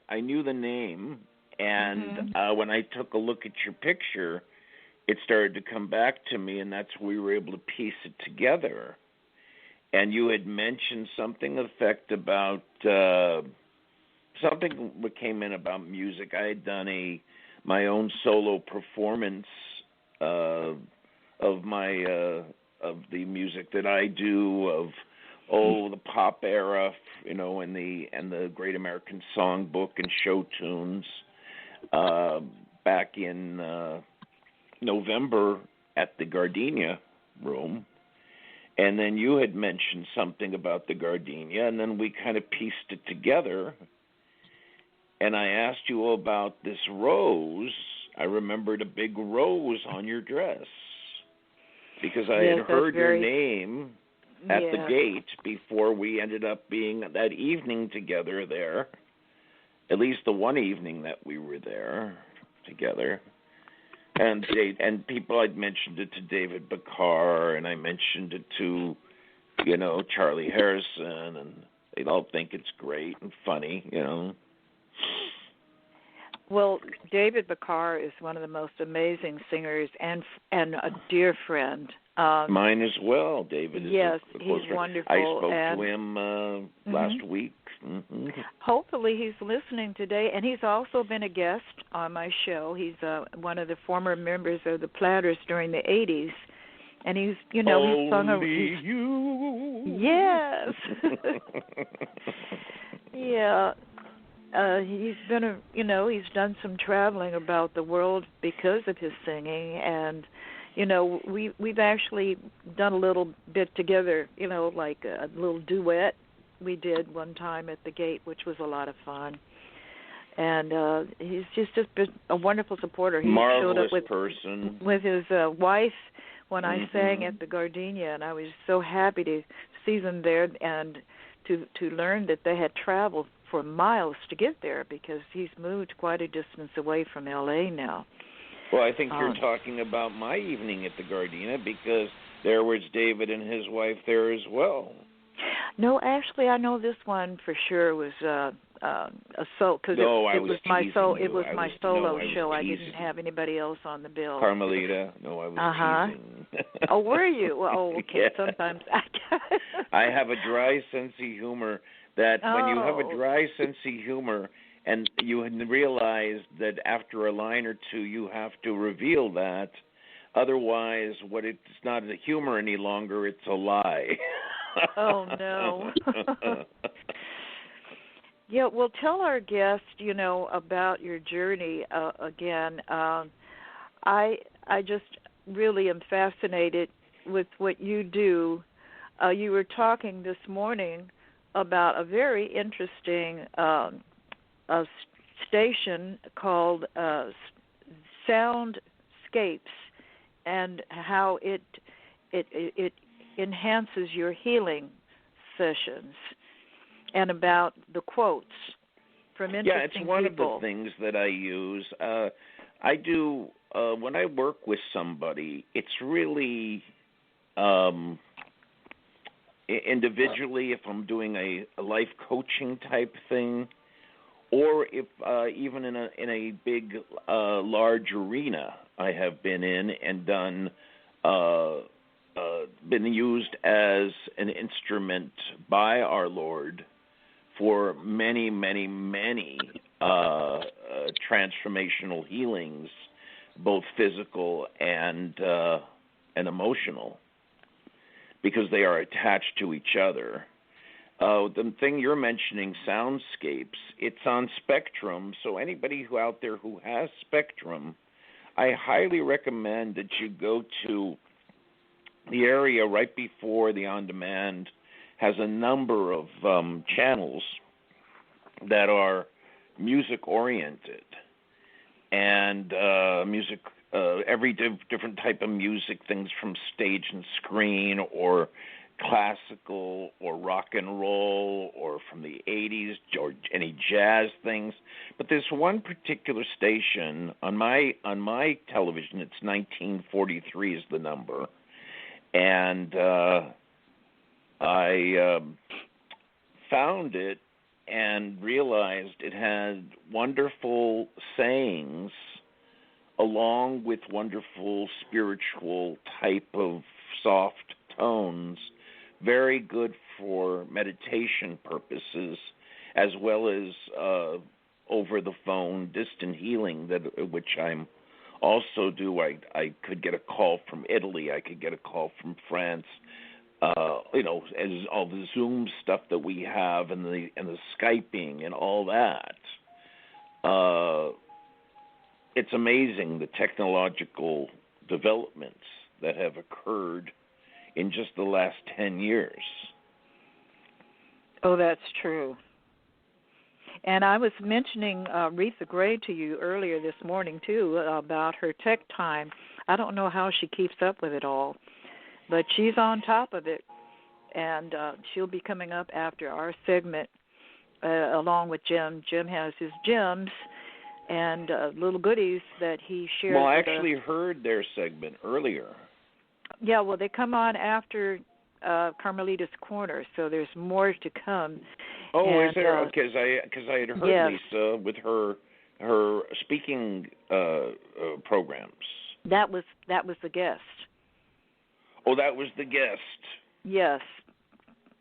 I knew the name, and when I took a look at your picture, it started to come back to me, and that's where we were able to piece it together. And you had mentioned something about something that came in about music. I had done my own solo performance of the music that I do, of the pop era, and the Great American Songbook and show tunes back in November at the Gardenia Room. And then you had mentioned something about the Gardenia, and then we kind of pieced it together. And I asked you about this rose. I remembered a big rose on your dress because I had heard your name at the gate before we ended up being that evening together there, at least the one evening that we were there together. And people, I'd mentioned it to David Bakar, and I mentioned it to, Charlie Harrison, and they'd all think it's great and funny, Well, David Bakar is one of the most amazing singers and a dear friend. Mine as well. David is he's wonderful. I spoke to him last week. Mm-hmm. Hopefully he's listening today, and he's also been a guest on my show. He's one of the former members of the Platters during the 80s, and he's he's sung you. Yes. Yeah. He's been he's done some traveling about the world because of his singing, and we've actually done a little bit together, like a little duet we did one time at the Gate, which was a lot of fun. And he's just been a wonderful supporter. He Marvelous showed up person. with his wife when I sang at the Gardenia, and I was so happy to see them there and to learn that they had traveled for miles to get there, because he's moved quite a distance away from L.A. now. Well, I think you're talking about my evening at the Gardenia, because there was David and his wife there as well. No, actually, I know this one for sure was a solo, because it was my solo. It was my solo show. I didn't have anybody else on the bill. Carmelita. No, I was teasing. Oh, were you? Well, okay. Yeah. Sometimes I have a dry sense of humor. That when you have a dry sense of humor and you realize that after a line or two you have to reveal that, otherwise it's not a humor any longer, it's a lie. Oh, no. Yeah, well, tell our guest, about your journey again. I just really am fascinated with what you do. You were talking this morning about a very interesting station called Soundscapes, and how it enhances your healing sessions, and about the quotes from interesting people. Yeah, it's one of the things that I use. I do when I work with somebody, it's really individually, if I'm doing a life coaching type thing, or if even in a big large arena I have been in and done been used as an instrument by our Lord for many, many, many transformational healings, both physical and emotional, because they are attached to each other. The thing you're mentioning, Soundscapes, it's on Spectrum, so anybody out there who has Spectrum, I highly recommend that you go to the area right before the On-Demand has a number of channels that are music-oriented, and music, every different type of music, things from stage and screen, or classical, or rock and roll, or from the 80s, or any jazz things. But there's one particular station on my television. It's 1943 is the number, and I found it and realized it had wonderful sayings along with wonderful spiritual type of soft tones, very good for meditation purposes, as well as over-the-phone distant healing, which I'm also do. I could get a call from Italy. I could get a call from France. As all the Zoom stuff that we have, and the Skyping and all that. It's amazing the technological developments that have occurred in just the last 10 years. Oh, that's true. And I was mentioning Reatha Reid to you earlier this morning, too, about her tech time. I don't know how she keeps up with it all, but she's on top of it. And she'll be coming up after our segment along with Jim. Jim has his gems and little goodies that he shares. Well, I actually heard their segment earlier. Yeah, well, they come on after Carmelita's Corner, so there's more to come. Oh, and, is there? Because I had heard Lisa with her her speaking programs. That was the guest. Oh, that was the guest. Yes.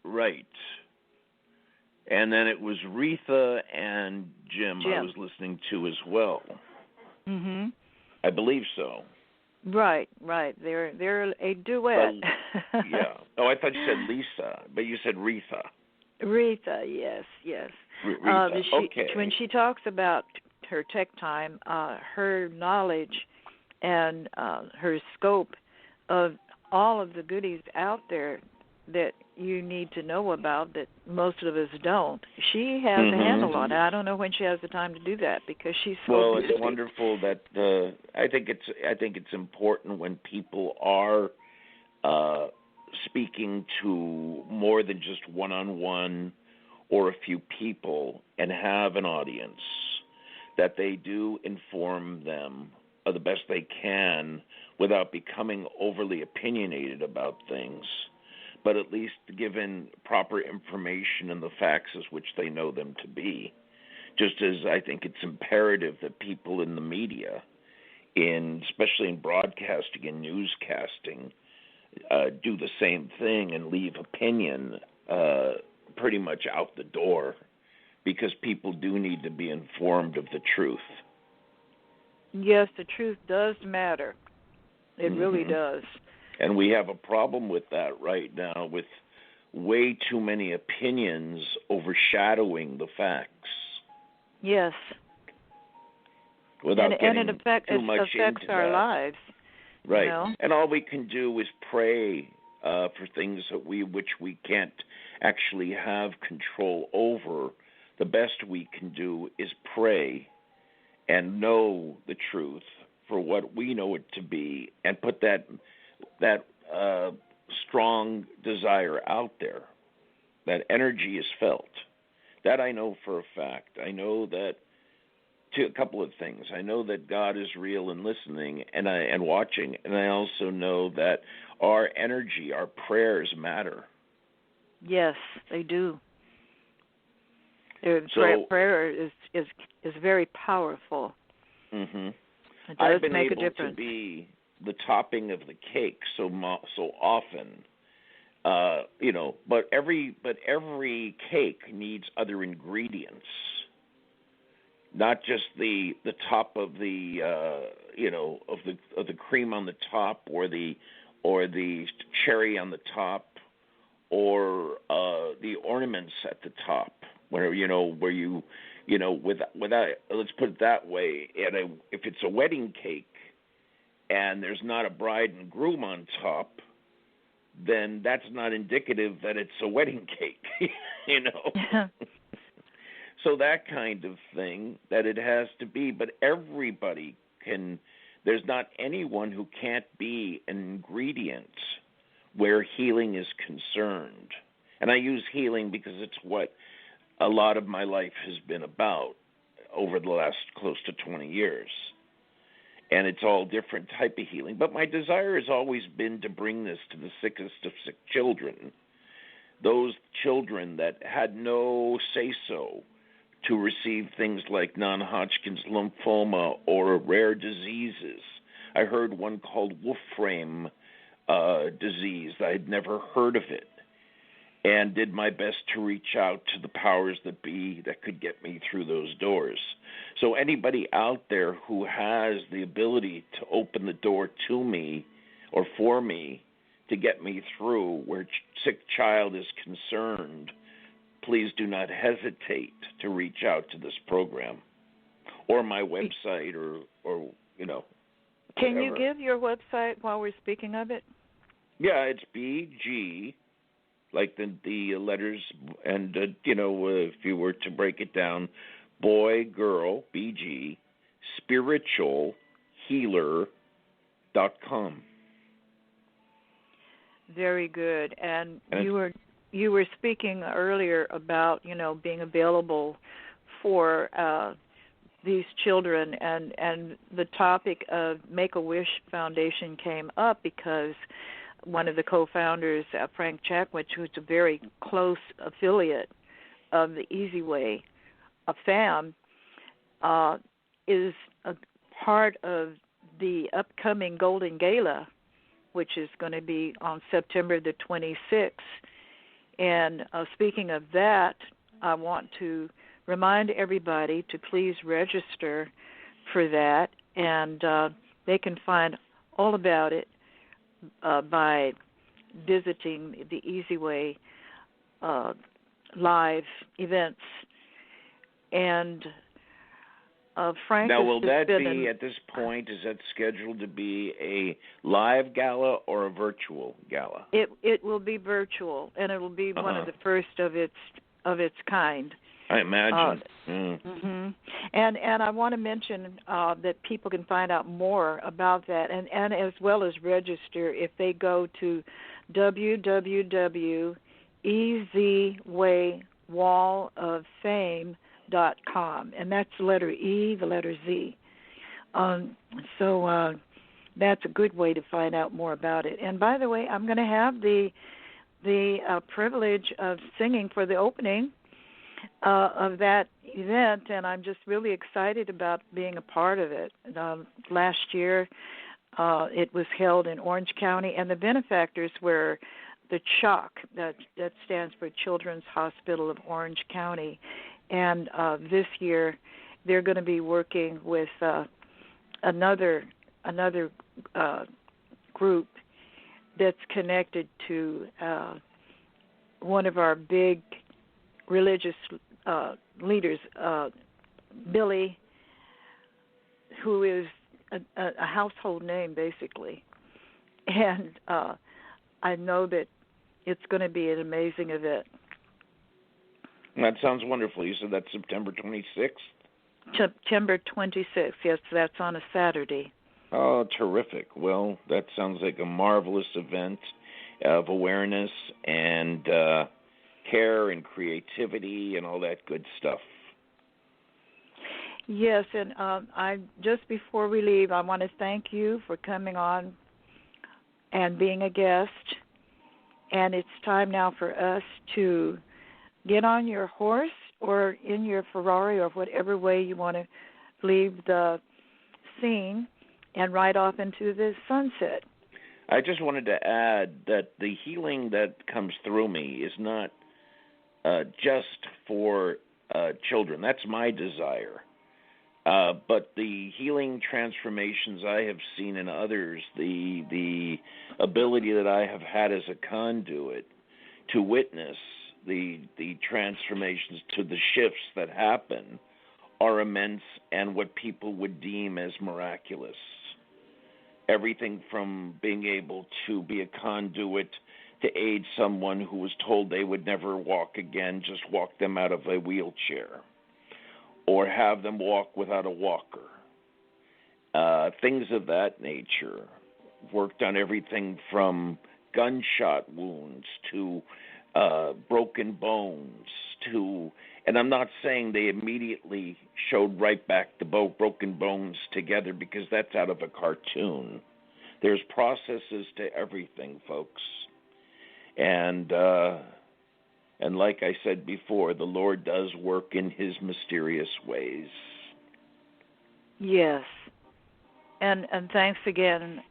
Right. And then it was Reatha and Jim I was listening to as well. Mhm. I believe so. Right. They're a duet. Well, yeah. Oh, I thought you said Lisa, but you said Reatha. Reatha, yes. Reatha. Okay. When she talks about her tech time, her knowledge and her scope of all of the goodies out there that you need to know about that most of us don't. She has a handle on it. I don't know when she has the time to do that because she's so busy. It's wonderful that I think it's important when people are speaking to more than just one-on-one or a few people and have an audience, that they do inform them the best they can without becoming overly opinionated about things, but at least given proper information and the facts as which they know them to be. Just as I think it's imperative that people in the media, especially in broadcasting and newscasting, do the same thing and leave opinion pretty much out the door, because people do need to be informed of the truth. Yes, the truth does matter. It really does. And we have a problem with that right now, with way too many opinions overshadowing the facts. Yes. Without getting it affects into our that. lives. Right. You know? And all we can do is pray for things that which we can't actually have control over. The best we can do is pray and know the truth for what we know it to be, and put that strong desire out there. That energy is felt. That I know for a fact. I know that a couple of things. I know that God is real and listening and watching, and I also know that our energy, our prayers matter. Yes, they do. Prayer is very powerful. Mm-hmm. It does I've been make able a difference. to be the topping of the cake so often, but every cake needs other ingredients, not just the top of the of the cream on the top, or the cherry on the top, or the ornaments at the top, where you without, let's put it that way, if it's a wedding cake and there's not a bride and groom on top, then that's not indicative that it's a wedding cake, So that kind of thing, that it has to be, but everybody can, there's not anyone who can't be an ingredient where healing is concerned. And I use healing because it's what a lot of my life has been about over the last close to 20 years. And it's all different type of healing. But my desire has always been to bring this to the sickest of sick children, those children that had no say-so to receive things like non-Hodgkin's lymphoma or rare diseases. I heard one called Wolfram disease. I had never heard of it, and did my best to reach out to the powers that be that could get me through those doors. So anybody out there who has the ability to open the door to me or for me to get me through where sick child is concerned, please do not hesitate to reach out to this program or my website or Can whatever. you give your website while we're speaking of it? Yeah, it's BG, like the letters, and if you were to break it down, boy, girl, BG, spiritualhealer.com. Very good. And you were speaking earlier about being available for these children, and the topic of Make-A-Wish Foundation came up because one of the co-founders, Frank Chackwich, who's a very close affiliate of the Easy Way, a FAM, is a part of the upcoming Golden Gala, which is going to be on September the 26th. And speaking of that, I want to remind everybody to please register for that, and they can find all about it by visiting the Easy Way live events. And Frank, now, will that be, at this point, is that scheduled to be a live gala or a virtual gala? It will be virtual, and it will be one of the first of its kind. I imagine. Mm-hmm. And I want to mention that people can find out more about that, and as well as register if they go to www.easywallofFame.com, and that's the letter E, the letter Z. So that's a good way to find out more about it. And by the way, I'm going to have the privilege of singing for the opening of that event, and I'm just really excited about being a part of it. Last year, it was held in Orange County, and the benefactors were the CHOC, that stands for Children's Hospital of Orange County. And this year, they're going to be working with another group that's connected to one of our big religious leaders, Billy, who is a household name, basically. And I know that it's going to be an amazing event. That sounds wonderful. You said that's September 26th? September 26th, yes, that's on a Saturday. Oh, terrific. Well, that sounds like a marvelous event of awareness and care and creativity and all that good stuff. Yes, and I just before we leave, I want to thank you for coming on and being a guest. And it's time now for us to get on your horse or in your Ferrari or whatever way you want to leave the scene and ride off into the sunset. I just wanted to add that the healing that comes through me is not just for children. That's my desire. But the healing transformations I have seen in others, the ability that I have had as a conduit to witness the transformations, to the shifts that happen, are immense and what people would deem as miraculous. Everything from being able to be a conduit to aid someone who was told they would never walk again, just walk them out of a wheelchair, or have them walk without a walker. Things of that nature. Worked on everything from gunshot wounds to broken bones to, and I'm not saying they immediately showed right back the broken bones together because that's out of a cartoon. There's processes to everything, folks. And like I said before, the Lord does work in his mysterious ways. Yes. And thanks again,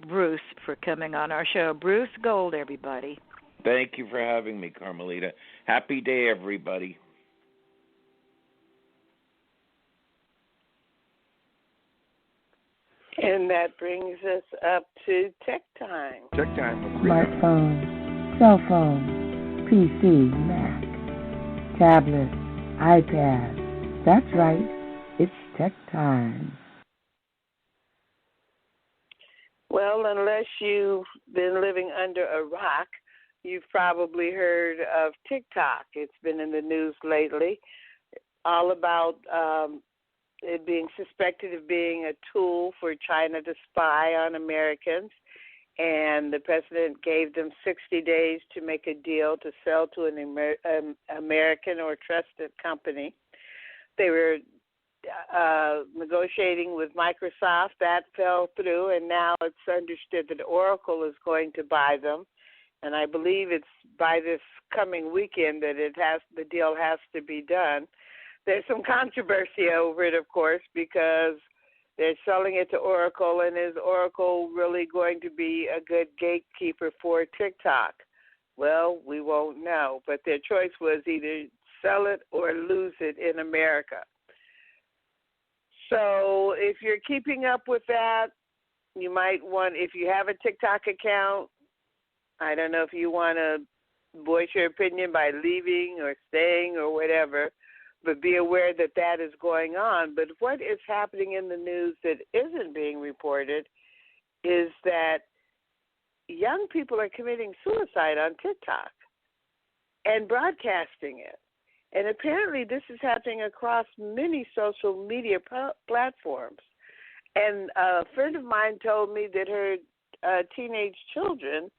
Bruce, for coming on our show. Bruce Gold, everybody. Thank you for having me, Carmelita. Happy day, everybody. And that brings us up to Tech Time. Tech Time. Smartphone, cell phone, PC, Mac, tablet, iPad. That's right. It's Tech Time. Well, unless you've been living under a rock, you've probably heard of TikTok. It's been in the news lately, all about it being suspected of being a tool for China to spy on Americans. And the president gave them 60 days to make a deal to sell to an American or trusted company. They were negotiating with Microsoft. That fell through, and now it's understood that Oracle is going to buy them. And I believe it's by this coming weekend that the deal has to be done. there's some controversy over it, of course, because they're selling it to Oracle, and is Oracle really going to be a good gatekeeper for TikTok? Well, we won't know, but their choice was either sell it or lose it in America. So if you're keeping up with that, you might want, if you have a TikTok account, I don't know if you want to voice your opinion by leaving or staying or whatever, but be aware that that is going on. But what is happening in the news that isn't being reported is that young people are committing suicide on TikTok and broadcasting it. And apparently this is happening across many social media platforms. And a friend of mine told me that her teenage children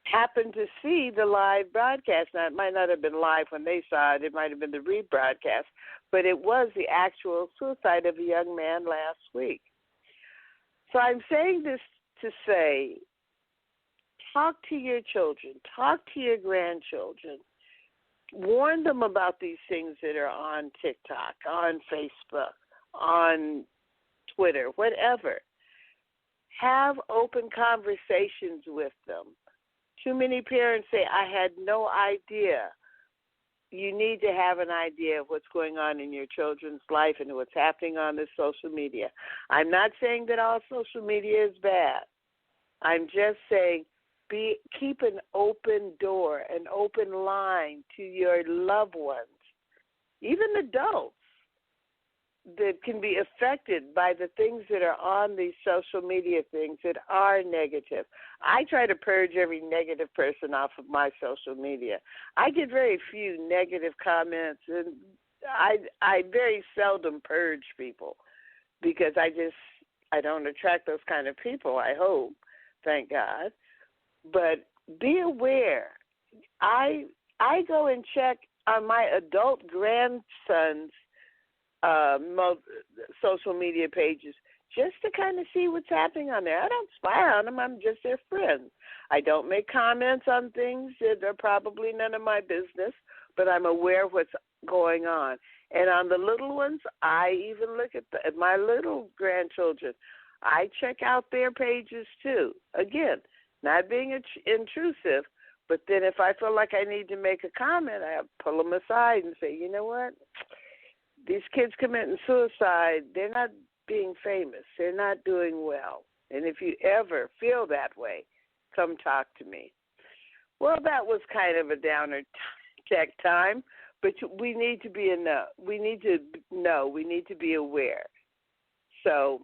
happened to see the live broadcast. Now, it might not have been live when they saw it. It might have been the rebroadcast. But it was the actual suicide of a young man last week. So I'm saying this to say, talk to your children. Talk to your grandchildren. Warn them about these things that are on TikTok, on Facebook, on Twitter, whatever. Have open conversations with them. Too many parents say, I had no idea. You need to have an idea of what's going on in your children's life and what's happening on this social media. I'm not saying that all social media is bad. I'm just saying keep an open door, an open line to your loved ones, even adults that can be affected by the things that are on these social media things that are negative. I try to purge every negative person off of my social media. I get very few negative comments, and I very seldom purge people because I don't attract those kind of people, I hope, thank God. But be aware. I go and check on my adult grandson's social media pages just to kind of see what's happening on there. I don't spy on them. I'm just their friend. I don't make comments on things that are probably none of my business, but I'm aware of what's going on. And on the little ones, I even look at my little grandchildren. I check out their pages too. Again, not being intrusive, but then if I feel like I need to make a comment, I pull them aside and say, you know what? These kids committing suicide, they're not being famous. They're not doing well. And if you ever feel that way, come talk to me. Well, that was kind of a downer tech time, but we need to be we need to know. We need to be aware. So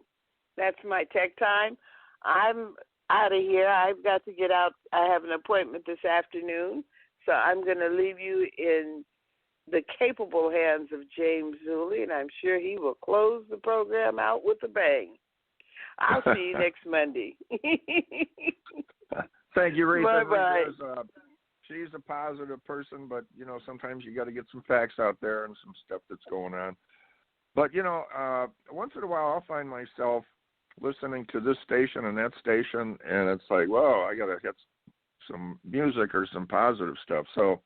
that's my tech time. I'm out of here. I've got to get out. I have an appointment this afternoon, so I'm going to leave you in the capable hands of James Zuley, and I'm sure he will close the program out with a bang. I'll see you next Monday. Thank you, Reatha. Bye-bye. She's a positive person, but, sometimes you got to get some facts out there and some stuff that's going on. But, once in a while I'll find myself listening to this station and that station, and it's like, whoa, I got to get some music or some positive stuff. So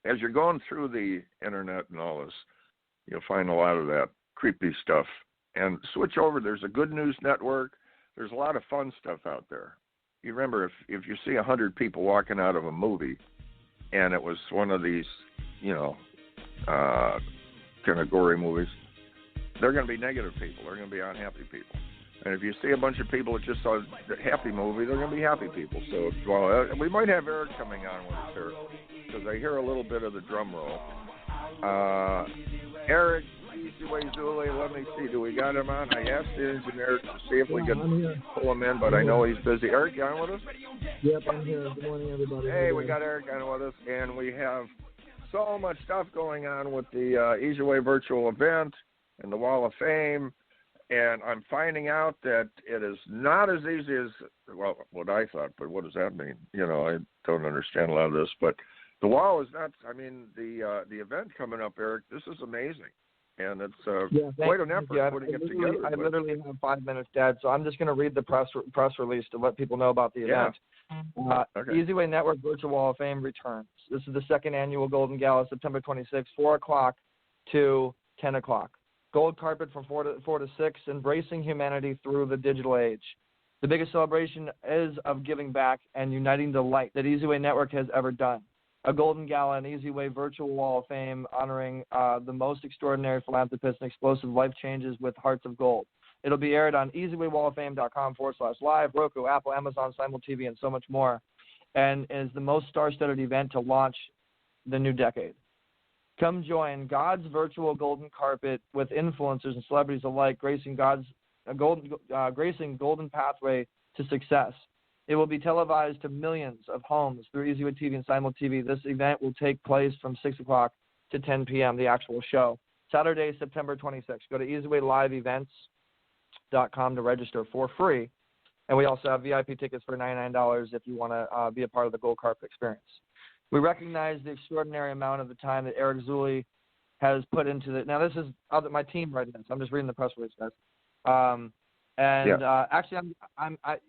as you're going through the internet and all this, you'll find a lot of that creepy stuff. And switch over. There's a good news network. There's a lot of fun stuff out there. You remember, if you see 100 people walking out of a movie, and it was one of these, kind of gory movies, they're going to be negative people. They're going to be unhappy people. And if you see a bunch of that just saw the happy movie, they're going to be happy people. So, we might have Eric coming on with us here, because I hear a little bit of the drum roll. Eric, Easy Way Zuley, let me see. Do we got him on? I asked the engineer to see if we could pull him in, but I know he's busy. Eric, you on with us? Yep, I'm here. Good morning, everybody. Hey, we got Eric on with us, and we have so much stuff going on with the Easy Way virtual event and the Wall of Fame. And I'm finding out that it is not as easy as, what I thought, but what does that mean? I don't understand a lot of this, but the wall is not, the event coming up, Eric, this is amazing. And it's quite an effort putting it together. I literally have 5 minutes, Dad, so I'm just going to read the press release to let people know about the event. Okay. Easy Way Network Virtual Wall of Fame returns. This is the second annual Golden Gala, September 26th, 4 o'clock. to 10 o'clock. Gold carpet from 4 to 6, embracing humanity through the digital age. The biggest celebration is of giving back and uniting the light that EasyWay Network has ever done. A golden gala and EasyWay virtual wall of fame honoring the most extraordinary philanthropists and explosive life changes with hearts of gold. It'll be aired on easywaywalloffame.com/live, Roku, Apple, Amazon, Simul TV, and so much more, and is the most star-studded event to launch the new decade. Come join God's virtual golden carpet with influencers and celebrities alike, gracing golden pathway to success. It will be televised to millions of homes through EasyWay TV and Simul TV. This event will take place from 6 o'clock to 10 p.m., the actual show. Saturday, September 26th. Go to easywayliveevents.com to register for free. And we also have VIP tickets for $99 if you want to be a part of the Gold Carpet experience. We recognize the extraordinary amount of the time that Eric Zuley has put into it. Now, this is my team writing this. I'm just reading the press release, guys. Actually,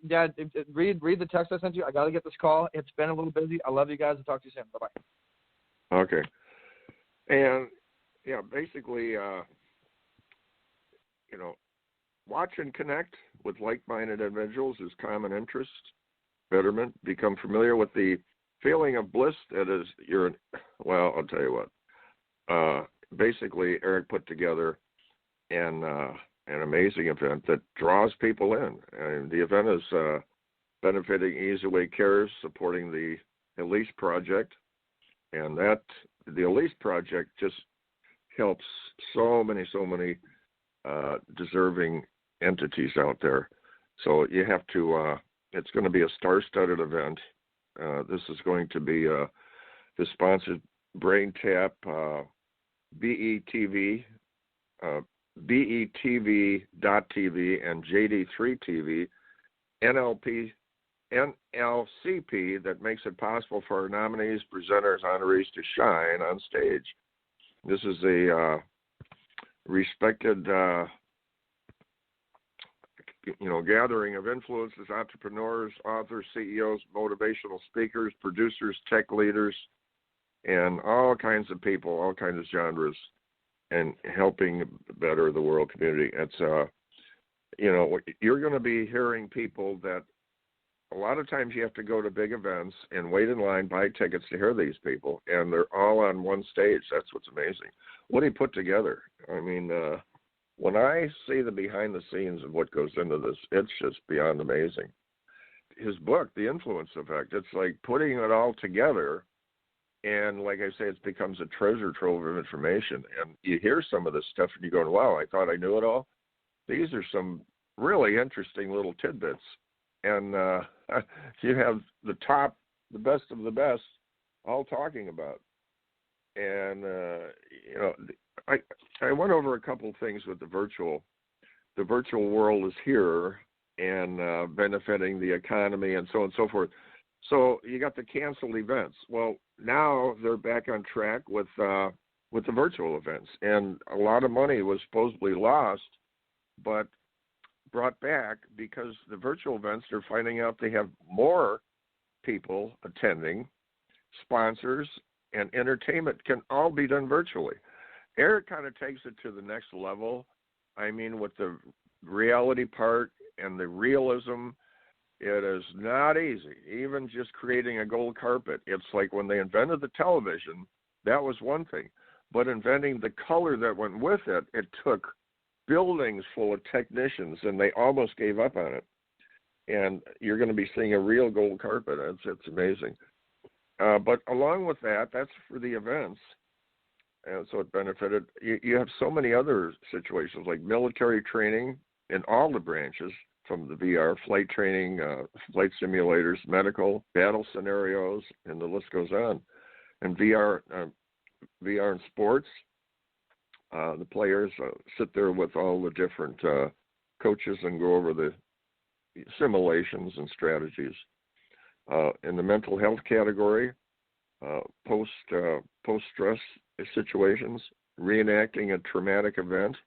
Dad, read the text I sent you. I got to get this call. It's been a little busy. I love you guys. I'll talk to you soon. Bye-bye. Okay. And, basically, watch and connect with like-minded individuals is common interest, betterment, become familiar with the feeling of bliss that is I'll tell you what. Basically, Eric put together an amazing event that draws people in. And the event is benefiting EasyWay Cares, supporting the Elise Project, and the Elise Project just helps so many deserving entities out there. So you have to. It's going to be a star-studded event. This is going to be the sponsored Brain Tap, BETV. BETV.TV and JD3TV, NLCP that makes it possible for our nominees, presenters, honorees to shine on stage. This is a respected, gathering of influencers, entrepreneurs, authors, CEOs, motivational speakers, producers, tech leaders, and all kinds of people, all kinds of genres, and helping better the world community. It's, you're going to be hearing people that a lot of times you have to go to big events and wait in line, buy tickets to hear these people, and they're all on one stage. That's what's amazing. What he put together. I mean, when I see the behind the scenes of what goes into this, it's just beyond amazing. His book, The Influence Effect, it's like putting it all together. And like I say, it becomes a treasure trove of information. And you hear some of this stuff and you go, wow, I thought I knew it all. These are some really interesting little tidbits. And you have the best of the best, all talking about. And, I went over a couple things with the virtual. The virtual world is here and benefiting the economy and so on and so forth. So you got the canceled events. Well, now they're back on track with the virtual events, and a lot of money was supposedly lost, but brought back because the virtual events, they're finding out they have more people attending, sponsors, and entertainment can all be done virtually. Eric kind of takes it to the next level. I mean, with the reality part and the realism. It is not easy, even just creating a gold carpet. It's like when they invented the television, that was one thing. But inventing the color that went with it, it took buildings full of technicians, and they almost gave up on it. And you're going to be seeing a real gold carpet. It's amazing. But along with that, that's for the events. And so it benefited. You have so many other situations like military training in all the branches, from the VR, flight training, flight simulators, medical, battle scenarios, and the list goes on. And VR in sports, the players sit there with all the different coaches and go over the simulations and strategies. In the mental health category, post-stress situations, reenacting a traumatic event,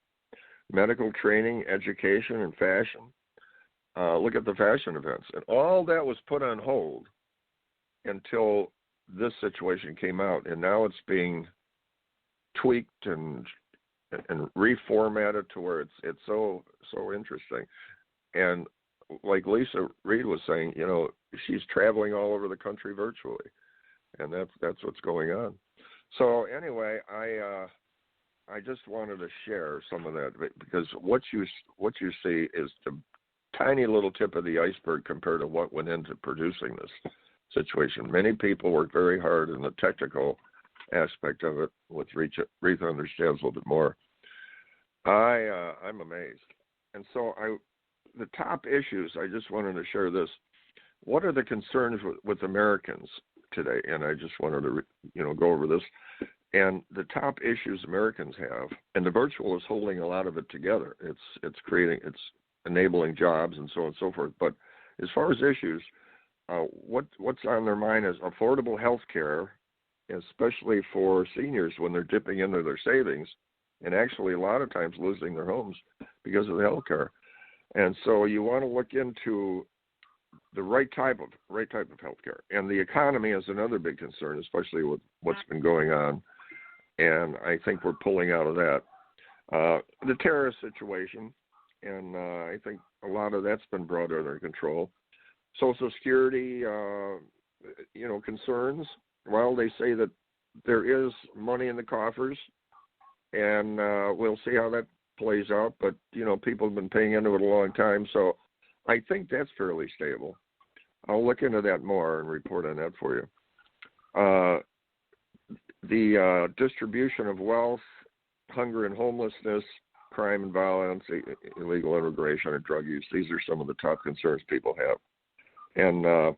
medical training, education, and fashion. Look at the fashion events. And all that was put on hold until this situation came out. And now it's being tweaked and and reformat it to where it's so interesting. And like Leisa Reid was saying, she's traveling all over the country virtually, and that's what's going on. So anyway, I just wanted to share some of that, because what you see is the tiny little tip of the iceberg compared to what went into producing this situation. Many people work very hard in the technical aspect of it, which Reatha understands a little bit more. I'm amazed. And so the top issues, I just wanted to share this. What are the concerns with Americans today? And I just wanted to, go over this. And the top issues Americans have, and the virtual is holding a lot of it together. It's enabling jobs and so on and so forth. But as far as issues, what's on their mind is affordable health care, especially for seniors when they're dipping into their savings, and actually a lot of times losing their homes because of the health care. And so you want to look into the right type of health care. And the economy is another big concern, especially with what's been going on. And I think we're pulling out of that. The terrorist situation, and I think a lot of that's been brought under control. Social Security, concerns. Well, they say that there is money in the coffers, and we'll see how that plays out. But, people have been paying into it a long time, so I think that's fairly stable. I'll look into that more and report on that for you. The distribution of wealth, hunger and homelessness, crime and violence, illegal immigration, and drug use, these are some of the top concerns people have. And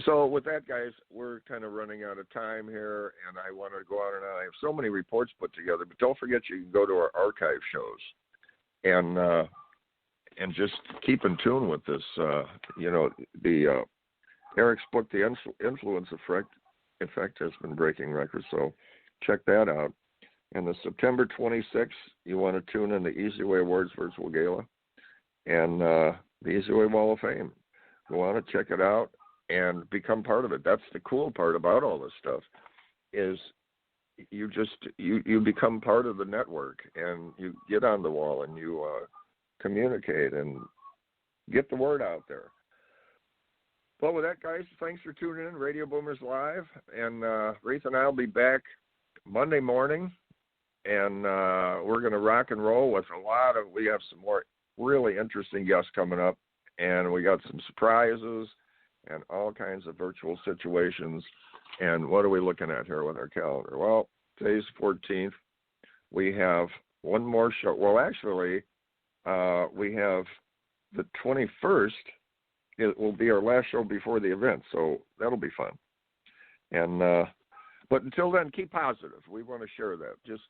so with that, guys, we're kind of running out of time here, and I want to go on and on. I have so many reports put together, but don't forget you can go to our archive shows and just keep in tune with this. Eric's book, The Influence Effect, has been breaking records, so check that out. And the September 26th, you want to tune in the Easy Way Awards Virtual Gala and the Easy Way Wall of Fame. Go on and check it out and become part of it. That's the cool part about all this stuff, is you become part of the network, and you get on the wall and you communicate and get the word out there. Well, with that, guys, thanks for tuning in. Radio Boomers Live, and Reatha and I will be back Monday morning, and we're going to rock and roll with we have some more really interesting guests coming up, and we got some surprises and all kinds of virtual situations. And what are we looking at here with our calendar? Well, today's 14th. We have one more show. Well, actually, we have the 21st. It will be our last show before the event, so that'll be fun. And but until then, keep positive. We want to share that. Just,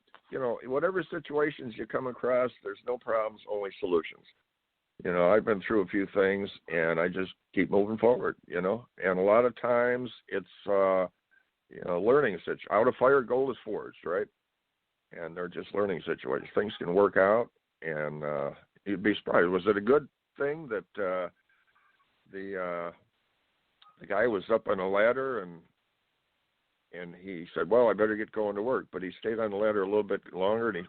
whatever situations you come across, there's no problems, only solutions. I've been through a few things, and I just keep moving forward, And a lot of times it's, learning situations. Out of fire, gold is forged, right? And they're just learning situations. Things can work out, and you'd be surprised. Was it a good thing that the guy was up on a ladder and he said, well, I better get going to work, but he stayed on the ladder a little bit longer, and he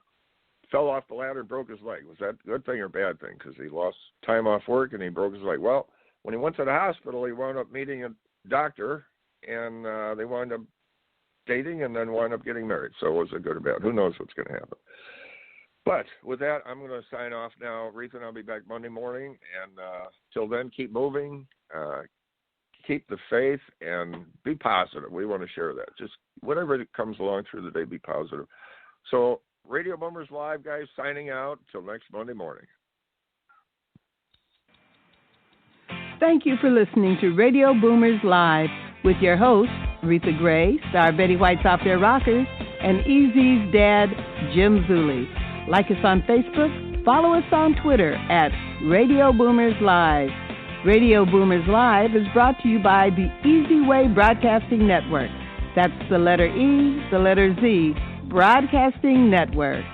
fell off the ladder and broke his leg. Was that a good thing or bad thing? Because he lost time off work and he broke his leg. Well, when he went to the hospital, he wound up meeting a doctor, and they wound up dating and then wound up getting married. So was it good or bad? Who knows what's going to happen? But with that, I'm going to sign off now. Reatha and I'll be back Monday morning. And till then, keep moving, keep the faith, and be positive. We want to share that. Just whatever comes along through the day, be positive. So Radio Boomers Live, guys, signing out. Till next Monday morning. Thank you for listening to Radio Boomers Live with your hosts, Reatha Gray, Star Betty White's Off Their Rockers, and Easy's dad, Jim Zuley. Like us on Facebook, follow us on Twitter at Radio Boomers Live. Radio Boomers Live is brought to you by the Easy Way Broadcasting Network. That's the letter E, the letter Z, Broadcasting Network.